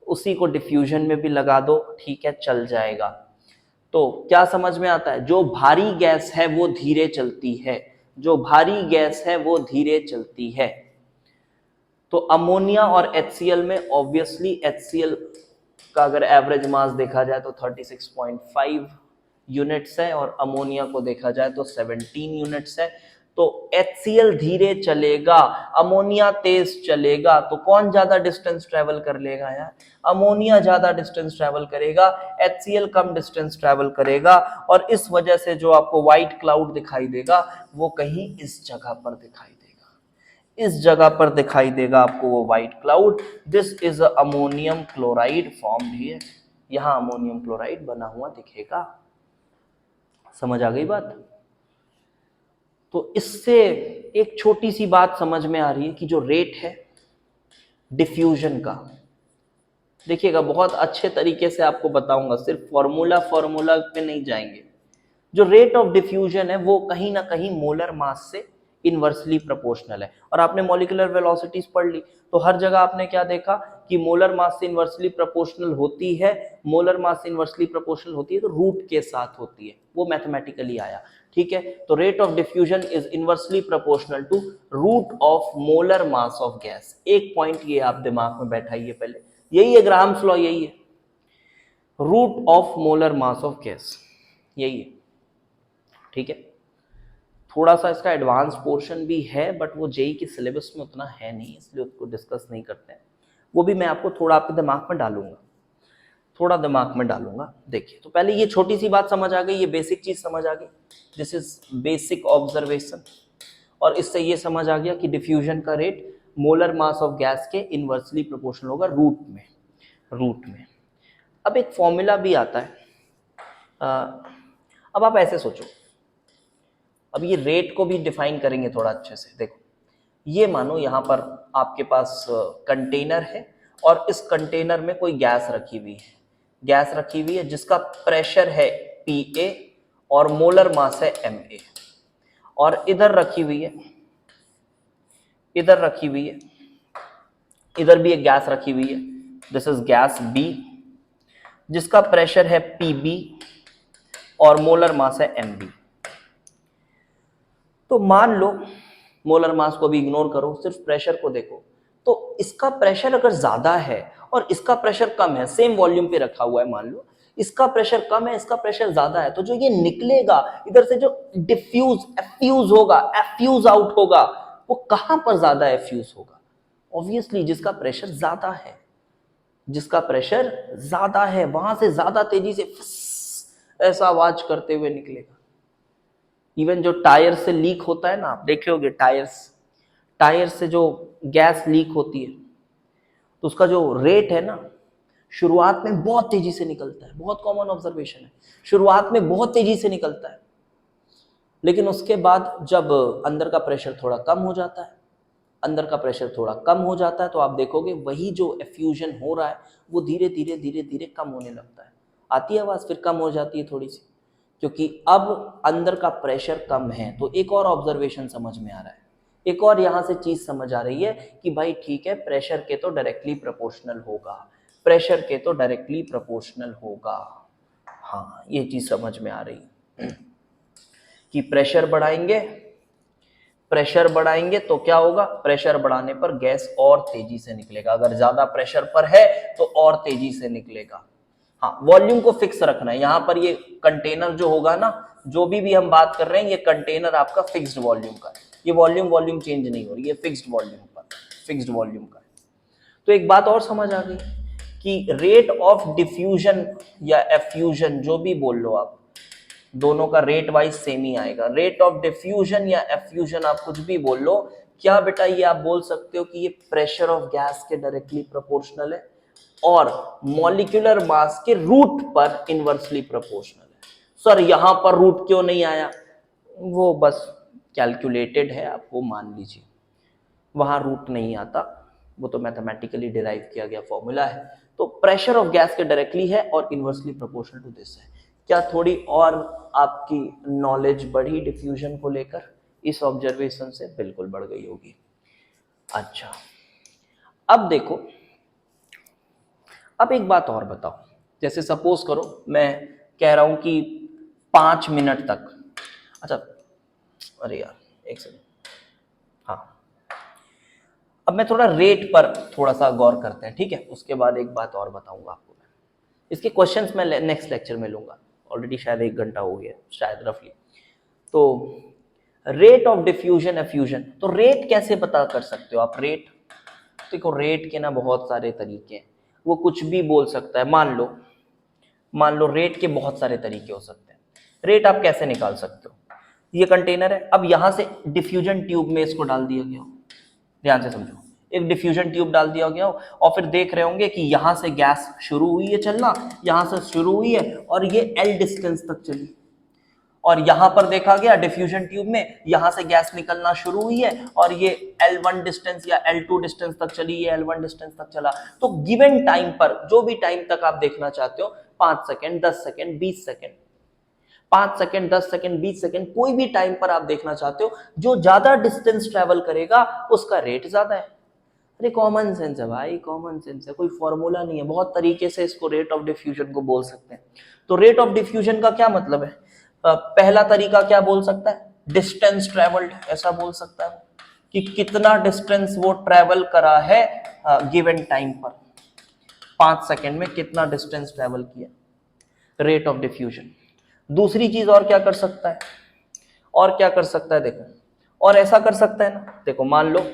उसी को डिफ्यूजन में भी लगा दो, ठीक है, चल जाएगा। तो क्या समझ में आता है, जो भारी गैस है वो धीरे चलती है, जो भारी गैस है वो धीरे चलती है। तो अमोनिया और HCl में ऑब्वियसली HCl का अगर एवरेज मास देखा जाए तो 36.5 यूनिट्स है, और अमोनिया को देखा जाए तो 17 यूनिट्स है। तो HCl धीरे चलेगा, अमोनिया तेज चलेगा, तो कौन ज्यादा डिस्टेंस ट्रेवल कर लेगा यार, अमोनिया ज्यादा डिस्टेंस ट्रेवल करेगा, HCl कम डिस्टेंस ट्रेवल करेगा। और इस वजह से जो आपको व्हाइट क्लाउड दिखाई देगा वो कहीं इस जगह पर दिखाई देगा, इस जगह पर दिखाई देगा आपको वो white cloud. This is ammonium chloride formed here, यहां अमोनियम क्लोराइड बना हुआ दिखेगा। समझ आ गई बात। तो इससे एक छोटी सी बात समझ में आ रही है कि जो रेट है डिफ्यूजन का, देखिएगा बहुत अच्छे तरीके से आपको बताऊंगा, सिर्फ फॉर्मूला पे नहीं जाएंगे। जो रेट ऑफ डिफ्यूजन है वो कहीं ना कहीं मोलर मास से इनवर्सली प्रोपोर्शनल है। और आपने मॉलिक्यूलर वेलोसिटीज पढ़ ली, तो हर जगह आपने क्या देखा कि मोलर मास से इनवर्सली प्रोपोर्शनल होती है, मोलर मास से इनवर्सली प्रोपोर्शनल होती है तो रूट के साथ होती है, वो मैथमेटिकली आया। ठीक है, तो rate of diffusion is inversely proportional to root of molar mass of gas. एक पॉइंट ये आप दिमाग में बैठाइए पहले, यही है ग्राहम्स लॉ, यही है root of molar mass of gas, यही है। ठीक है, थोड़ा सा इसका एडवांस पोर्शन भी है बट वो जेई के सिलेबस में उतना है नहीं, इसलिए उसको डिस्कस नहीं करते हैं। वो भी मैं आपको थोड़ा आपके दिमाग में डालूंगा, थोड़ा दिमाग में डालूंगा। देखिए, तो पहले ये छोटी सी बात समझ आ गई, ये बेसिक चीज समझ आ गई, दिस इज बेसिक ऑब्जर्वेशन। और इससे ये समझ आ गया कि डिफ्यूजन का rate molar mass of gas के इनवर्सली प्रोपोर्शनल होगा रूट में, रूट में। अब एक फॉर्मूला भी आता है, अब आप ऐसे सोचो, अब ये रेट को भी डिफाइन करेंगे थोड़ा अच्छे से। देखो, ये मानो यहाँ पर आपके पास कंटेनर है और इस कंटेनर में कोई गैस रखी हुई है, गैस रखी हुई है जिसका प्रेशर है Pa और मोलर मास है Ma, और इधर रखी हुई है, इधर रखी हुई है, इधर भी एक गैस रखी हुई है, दिस इज गैस B जिसका प्रेशर है Pb और मोलर मास है Mb। तो मान लो, मोलर मास को भी इग्नोर करो, सिर्फ प्रेशर को देखो, तो इसका प्रेशर अगर ज्यादा है और इसका प्रेशर कम है, सेम वॉल्यूम पे रखा हुआ है, मान लो इसका प्रेशर कम है, इसका प्रेशर ज्यादा है, तो जो ये निकलेगा इधर से, जो डिफ्यूज एफ्यूज होगा, एफ्यूज आउट होगा, वो कहां पर ज्यादा एफ्यूज होगा? ऑब्वियसली जिसका प्रेशर ज्यादा है, जिसका प्रेशर ज्यादा है वहां से ज्यादा तेजी से ऐसा आवाज करते हुए निकलेगा। इवन जो टायर से लीक होता है ना, आप देखे होंगे टायर से जो गैस लीक होती है, तो उसका जो रेट है ना, शुरुआत में बहुत तेजी से निकलता है, बहुत कॉमन ऑब्जर्वेशन है, शुरुआत में बहुत तेजी से निकलता है, लेकिन उसके बाद जब अंदर का प्रेशर थोड़ा कम हो जाता है, अंदर का प्रेशर थोड़ा कम हो जाता है, तो आप देखोगे वही जो एफ्यूजन हो रहा है वो धीरे धीरे धीरे धीरे कम होने लगता है। आती है आवाज, फिर कम हो जाती है थोड़ी सी, क्योंकि अब अंदर का प्रेशर कम है। तो एक और ऑब्जर्वेशन समझ में आ रहा है, एक और यहां से चीज समझ आ रही है कि भाई ठीक है, प्रेशर के तो डायरेक्टली प्रोपोर्शनल होगा, प्रेशर के तो डायरेक्टली प्रोपोर्शनल होगा। हाँ, ये चीज समझ में आ रही है कि प्रेशर बढ़ाएंगे, प्रेशर बढ़ाएंगे तो क्या होगा, प्रेशर बढ़ाने पर गैस और तेजी से निकलेगा, अगर ज्यादा प्रेशर पर है तो और तेजी से निकलेगा। हाँ, वॉल्यूम को फिक्स रखना है यहाँ पर। ये कंटेनर जो होगा ना, जो भी हम बात कर रहे हैं, ये कंटेनर आपका फिक्स्ड वॉल्यूम का है, ये वॉल्यूम चेंज नहीं हो रही है, फिक्स्ड वॉल्यूम पर, फिक्स्ड वॉल्यूम का है। तो एक बात और समझ आ गई कि रेट ऑफ डिफ्यूजन या एफ्यूजन, जो भी बोल लो आप, दोनों का रेट वाइज सेम ही आएगा। रेट ऑफ डिफ्यूजन या एफ्यूजन आप कुछ भी बोल लो, क्या बेटा ये आप बोल सकते हो कि ये प्रेशर ऑफ गैस के डायरेक्टली प्रोपोर्शनल है और मॉलिक्यूलर मास के रूट पर इनवर्सली प्रोपोर्शनल है। सर यहां पर रूट क्यों नहीं आया? वो बस कैलकुलेटेड है, आप वो मान लीजिए, वहां रूट नहीं आता, वो तो मैथमेटिकली डिराइव किया गया फॉर्मूला है। तो प्रेशर ऑफ गैस के डायरेक्टली है और इनवर्सली प्रोपोर्शनल टू दिस है। क्या थोड़ी और आपकी नॉलेज बढ़ी डिफ्यूजन को लेकर इस ऑब्जर्वेशन से? बिल्कुल बढ़ गई होगी। अच्छा, अब देखो, अब एक बात और बताओ, जैसे सपोज करो मैं कह रहा हूं कि 5 मिनट तक, अच्छा अरे यार एक सेकंड, हाँ, अब मैं थोड़ा रेट पर थोड़ा सा गौर करते हैं, ठीक है? उसके बाद एक बात और बताऊंगा आपको, इसके क्वेश्चंस मैं नेक्स्ट लेक्चर में लूंगा, ऑलरेडी शायद 1 घंटा हो गया शायद रफली। तो रेट ऑफ डिफ्यूजन एफ्यूजन, तो रेट कैसे पता कर सकते हो आप? रेट, देखो रेट के ना बहुत सारे तरीके हैं, वो कुछ भी बोल सकता है। मान लो रेट के बहुत सारे तरीके हो सकते हैं। रेट आप कैसे निकाल सकते हो? ये कंटेनर है, अब यहां से डिफ्यूजन ट्यूब में इसको डाल दिया गया हो, ध्यान से समझो, एक डिफ्यूजन ट्यूब डाल दिया गया हो और फिर देख रहे होंगे कि यहां से गैस शुरू हुई है चलना, यहां से शुरू हुई है और ये L डिस्टेंस तक चली, और यहां पर देखा गया डिफ्यूजन ट्यूब में यहां से गैस निकलना शुरू हुई है और ये L1 डिस्टेंस या L2 डिस्टेंस तक चली, ये L1 डिस्टेंस तक चला। तो गिवन टाइम पर, जो भी टाइम तक आप देखना चाहते हो, 5 second, 10 second, 20 second, 5 second, 10 second, 20 second, कोई भी टाइम पर आप देखना चाहते हो, जो ज्यादा डिस्टेंस ट्रेवल करेगा उसका रेट ज्यादा है। अरे कॉमन सेंस है भाई, कॉमन सेंस है, कोई फॉर्मूला नहीं है, बहुत तरीके से इसको रेट ऑफ डिफ्यूजन को बोल सकते हैं। तो रेट ऑफ डिफ्यूजन का क्या मतलब है? पहला तरीका क्या बोल सकता है? डिस्टेंस ट्रेवल्ड, ऐसा बोल सकता है कि कितना डिस्टेंस वो ट्रेवल करा है गिवन टाइम पर, 5 सेकंड में कितना डिस्टेंस ट्रेवल किया, रेट ऑफ डिफ्यूजन। दूसरी चीज और क्या कर सकता है? और क्या कर सकता है देखो, और ऐसा कर सकता है ना, देखो मान लो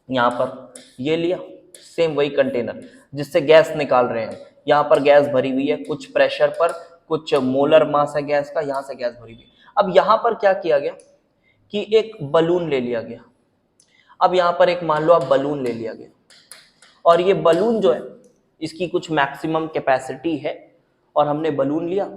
यहां पर ये लिया, सेम वही कंटेनर जिससे गैस निकाल रहे हैं, यहां पर गैस भरी हुई है कुछ प्रेशर पर, कुछ मोलर मास है गैस का, यहां से गैस भरी हुई है। अब यहां पर क्या किया गया कि एक बलून ले लिया गया। अब यहां पर एक मान लो आप बलून ले लिया गया, और ये बलून जो है इसकी कुछ मैक्सिमम कैपेसिटी है, और हमने बलून लिया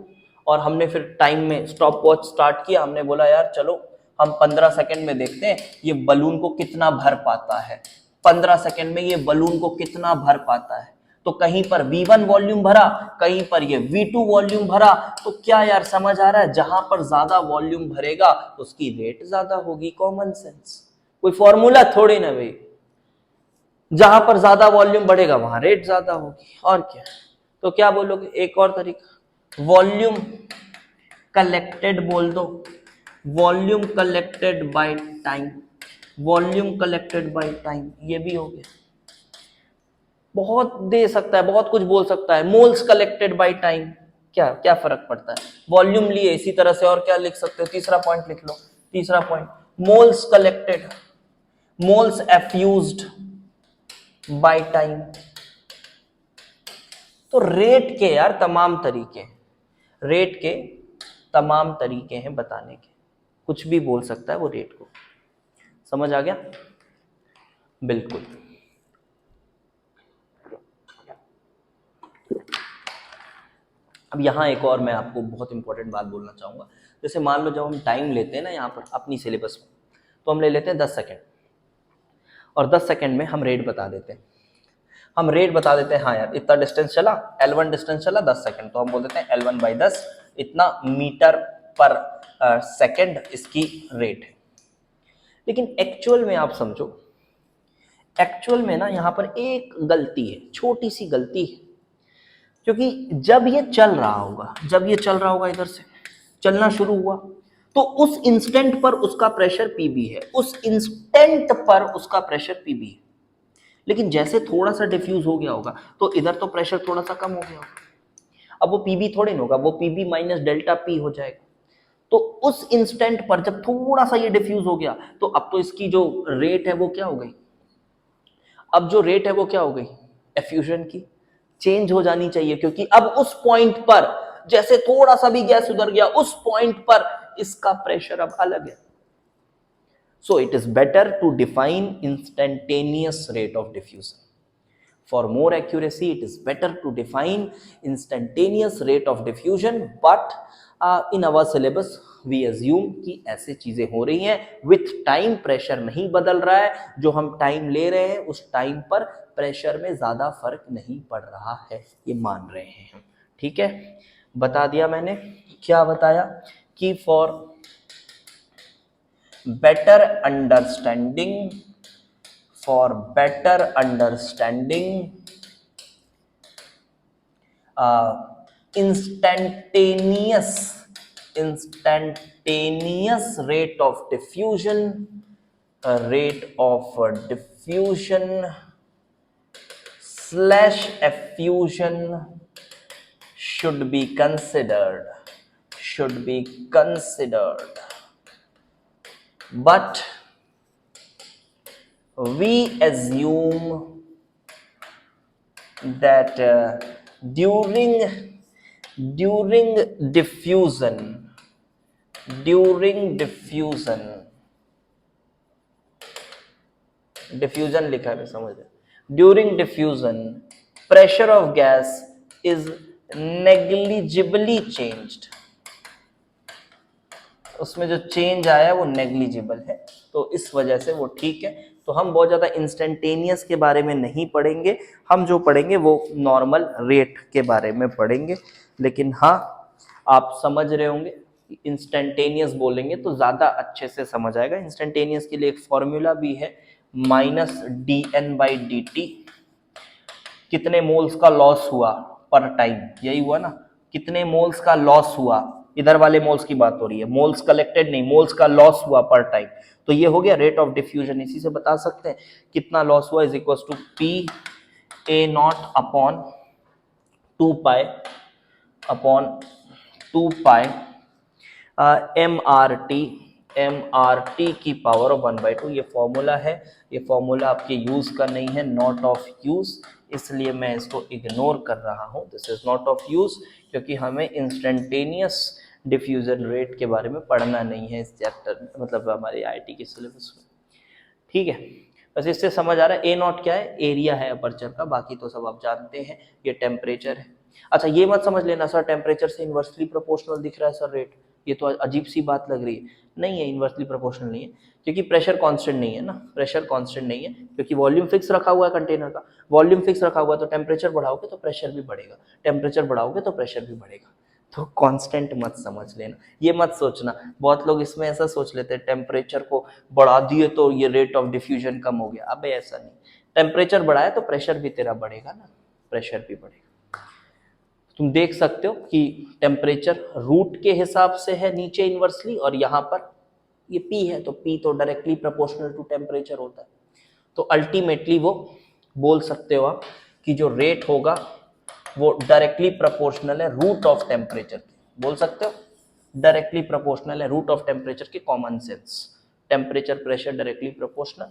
और हमने फिर टाइम में स्टॉप वॉच स्टार्ट किया। हमने बोला यार चलो हम 15 सेकंड में देखते हैं ये बलून को कितना भर पाता है, 15 सेकंड में ये बलून को कितना भर पाता है। तो कहीं पर V1 वॉल्यूम भरा, कहीं पर ये V2 वॉल्यूम भरा। तो क्या यार समझ आ रहा है, जहां पर ज्यादा वॉल्यूम भरेगा उसकी रेट ज्यादा होगी। कॉमन सेंस, कोई फॉर्मूला थोड़ी ना भाई, जहां पर ज्यादा वॉल्यूम बढ़ेगा वहां रेट ज्यादा होगी, और क्या। तो क्या बोलोगे? एक और तरीका, वॉल्यूम कलेक्टेड बोल दो, volume collected by time, volume collected by time, ये भी हो गया। बहुत दे सकता है, बहुत कुछ बोल सकता है, मोल्स कलेक्टेड बाय टाइम, क्या क्या फर्क पड़ता है, वॉल्यूम लिए इसी तरह से। और क्या लिख सकते हो? तीसरा पॉइंट लिख लो, तीसरा point, moles collected, moles effused by time. तो रेट के यार तमाम तरीके, रेट के तमाम तरीके हैं बताने के, कुछ भी बोल सकता है वो रेट को। समझ आ गया? बिल्कुल। अब यहां एक और मैं आपको बहुत इंपॉर्टेंट बात बोलना चाहूंगा। जैसे मान लो जब हम टाइम लेते हैं ना यहाँ पर अपनी सिलेबस में, तो हम ले लेते हैं 10 सेकेंड, और 10 सेकेंड में हम रेट बता देते हैं। हम रेट बता देते हैं, हाँ यार इतना डिस्टेंस चला, L1 डिस्टेंस चला 10 सेकेंड, तो हम बोल देते हैं L1/10 इतना मीटर पर सेकेंड इसकी रेट है। लेकिन एक्चुअल में आप समझो, एक्चुअल में ना यहाँ पर एक गलती है, छोटी सी गलती है, क्योंकि जब ये चल रहा होगा, जब ये चल रहा होगा, इधर से चलना शुरू हुआ, तो उस इंस्टेंट पर उसका प्रेशर पीबी है, उस इंस्टेंट पर उसका प्रेशर पीबी है। लेकिन जैसे थोड़ा सा डिफ्यूज हो गया होगा तो इधर तो प्रेशर थोड़ा सा कम हो गया होगा, अब वो पीबी थोड़ी ना होगा, वो पीबी माइनस डेल्टा पी हो जाएगा। तो उस इंस्टेंट पर जब थोड़ा सा ये डिफ्यूज हो गया, तो अब तो इसकी जो रेट है वो क्या हो गई, अब जो रेट है वो क्या हो गई, एफ्यूजन की चेंज हो जानी चाहिए, क्योंकि अब उस पॉइंट पर जैसे थोड़ा सा भी गैस उधर गया, उस पॉइंट पर इसका प्रेशर अब अलग है। So it is better to define instantaneous rate of diffusion. For more accuracy, it is better to define instantaneous rate of diffusion, but in our syllabus we assume कि ऐसे चीजें हो रही हैं, with time pressure नहीं बदल रहा है, जो हम टाइम ले रहे हैं उस टाइम पर प्रेशर में ज्यादा फर्क नहीं पड़ रहा है, ये मान रहे हैं हम। ठीक है, बता दिया मैंने। क्या बताया कि for better understanding, for better understanding instantaneous rate of diffusion, slash effusion should be considered, but we assume that during diffusion लिखा है समझ रहे, during diffusion pressure of gas is negligibly changed, उसमें जो चेंज आया वो नेग्लिजिबल है, तो इस वजह से वो ठीक है। तो हम बहुत ज्यादा इंस्टेंटेनियस के बारे में नहीं पढ़ेंगे, हम जो पढ़ेंगे वो नॉर्मल रेट के बारे में पढ़ेंगे। लेकिन हाँ, आप समझ रहे होंगे इंस्टेंटेनियस बोलेंगे तो ज्यादा अच्छे से समझ आएगा। इंस्टेंटेनियस के लिए एक फॉर्मूला भी है, -dN/dt। कितने मोल्स का लॉस हुआ पर टाइम, यही हुआ ना, कितने मोल्स का लॉस हुआ, इधर वाले मोल्स की बात हो रही है, मोल्स कलेक्टेड नहीं, मोल्स का लॉस हुआ पर टाइम। तो ये हो गया रेट ऑफ डिफ्यूजन। इसी से बता सकते हैं कितना लॉस हुआ, is equal to P(A0)/2 pi MRT की पावर ऑफ 1/2। ये फॉर्मूला है, ये फॉर्मूला आपके यूज का नहीं है, नॉट ऑफ यूज, इसलिए मैं इसको इग्नोर कर रहा हूं। This is not of use, क्योंकि हमें इंस्टेंटेनियस डिफ्यूजन रेट के बारे में पढ़ना नहीं है इस चैप्टर, मतलब हमारे आईटी के सिलेबस में। ठीक है, बस इससे समझ आ रहा है। A0 क्या है, एरिया है अपर्चर का, बाकी तो सब आप जानते हैं। ये टेम्परेचर है। अच्छा ये मत समझ लेना सर टेम्परेचर से इन्वर्सली प्रोपोर्शनल दिख रहा है सर रेट, ये तो अजीब सी बात लग रही है। नहीं है, इन्वर्सली प्रोपोर्शनल नहीं है, क्योंकि प्रेशर कांस्टेंट नहीं है ना, प्रेशर कांस्टेंट नहीं है, क्योंकि वॉल्यूम फिक्स रखा हुआ है कंटेनर का। वॉल्यूम फिक्स रखा हुआ है तो टेम्परेचर बढ़ाओगे तो प्रेशर भी बढ़ेगा, टेम्परेचर बढ़ाओगे तो प्रेशर भी बढ़ेगा। तो कांस्टेंट मत समझ लेना, ये मत सोचना। बहुत लोग इसमें ऐसा सोच लेते हैं टेम्परेचर को बढ़ा दिए तो ये रेट ऑफ डिफ्यूजन कम हो गया। अबे ऐसा नहीं, टेम्परेचर बढ़ाया तो प्रेशर भी तेरा बढ़ेगा ना, प्रेशर भी बढ़ेगा। तुम देख सकते हो कि टेम्परेचर रूट के हिसाब से है नीचे इन्वर्सली, और यहाँ पर ये P है तो P तो डायरेक्टली प्रोपोर्शनल टू टेम्परेचर होता है। तो अल्टीमेटली वो बोल सकते हो आप कि जो रेट होगा वो डायरेक्टली प्रोपोर्शनल है रूट ऑफ टेम्परेचर के, बोल सकते हो डायरेक्टली प्रोपोर्शनल है रूट ऑफ टेम्परेचर के। Common sense, temperature pressure directly proportional,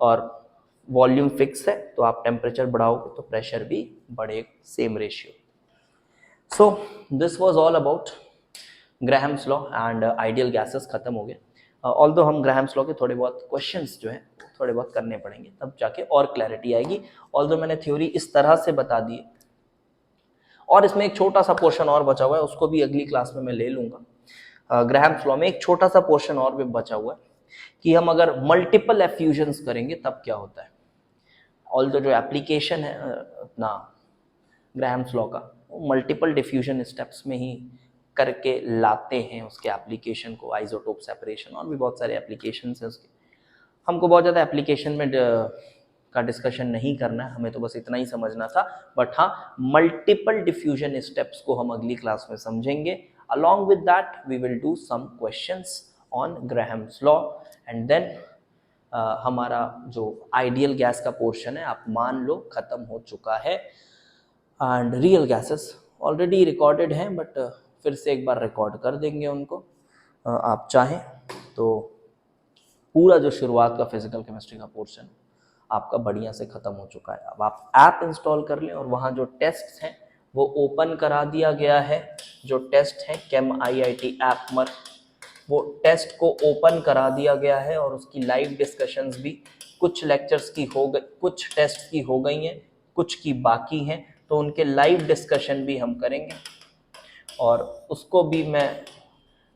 और वॉल्यूम फिक्स है तो आप टेम्परेचर बढ़ाओगे तो प्रेशर भी बढ़ेगा, same ratio. So this was all about Graham's law and ideal gases. खत्म हो गया। ऑल्दो हम ग्राहम्स लॉ के थोड़े बहुत क्वेश्चंस जो हैं थोड़े बहुत करने पड़ेंगे, तब जाके और क्लैरिटी आएगी। ऑल्दो मैंने थ्योरी इस तरह से बता दी है, और इसमें एक छोटा सा पोर्शन और बचा हुआ है, उसको भी अगली क्लास में मैं ले लूंगा। ग्राहम्स लॉ में एक छोटा सा पोर्शन और भी बचा हुआ है कि हम अगर मल्टीपल एफ्यूजन्स करेंगे तब क्या होता है। ऑल्दो जो एप्लीकेशन है अपना ग्राहम्स लॉ का, मल्टीपल डिफ्यूजन स्टेप्स में ही करके लाते हैं उसके एप्लीकेशन को, आइसोटोप सेपरेशन और भी बहुत सारे एप्लीकेशन हैं उसके। हमको बहुत ज़्यादा एप्लीकेशन में का डिस्कशन नहीं करना है, हमें तो बस इतना ही समझना था। बट हाँ, मल्टीपल डिफ्यूजन स्टेप्स को हम अगली क्लास में समझेंगे। Along with that we will do some questions on Graham's law, and then हमारा जो आइडियल गैस का पोर्शन है आप मान लो खत्म हो चुका है। And real gases already recorded हैं, बट फिर से एक बार रिकॉर्ड कर देंगे उनको। आप चाहें तो पूरा जो शुरुआत का फिजिकल केमिस्ट्री का पोर्शन आपका बढ़िया से खत्म हो चुका है। अब आप ऐप इंस्टॉल कर लें, और वहाँ जो टेस्ट हैं वो ओपन करा दिया गया है। जो टेस्ट है ChemIIT एपमर, वो टेस्ट को ओपन करा दिया गया है, और उसकी लाइव डिस्कशंस भी कुछ लेक्चर्स की हो गई, कुछ टेस्ट की हो गई हैं, कुछ की बाकी हैं। तो उनके लाइव डिस्कशन भी हम करेंगे, और उसको भी मैं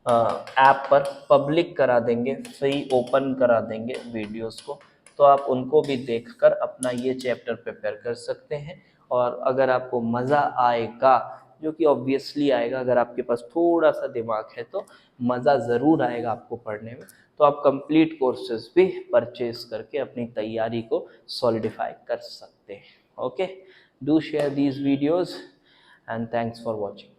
ऐप पर पब्लिक करा देंगे, फ्री ओपन करा देंगे वीडियोस को। तो आप उनको भी देखकर अपना ये चैप्टर प्रिपेयर कर सकते हैं। और अगर आपको मज़ा आएगा, जो कि ऑब्वियसली आएगा, अगर आपके पास थोड़ा सा दिमाग है तो मज़ा ज़रूर आएगा आपको पढ़ने में, तो आप कंप्लीट कोर्सेज भी परचेज करके अपनी तैयारी को सॉलिडिफाई कर सकते हैं। Okay, do share these videos and thanks for watching.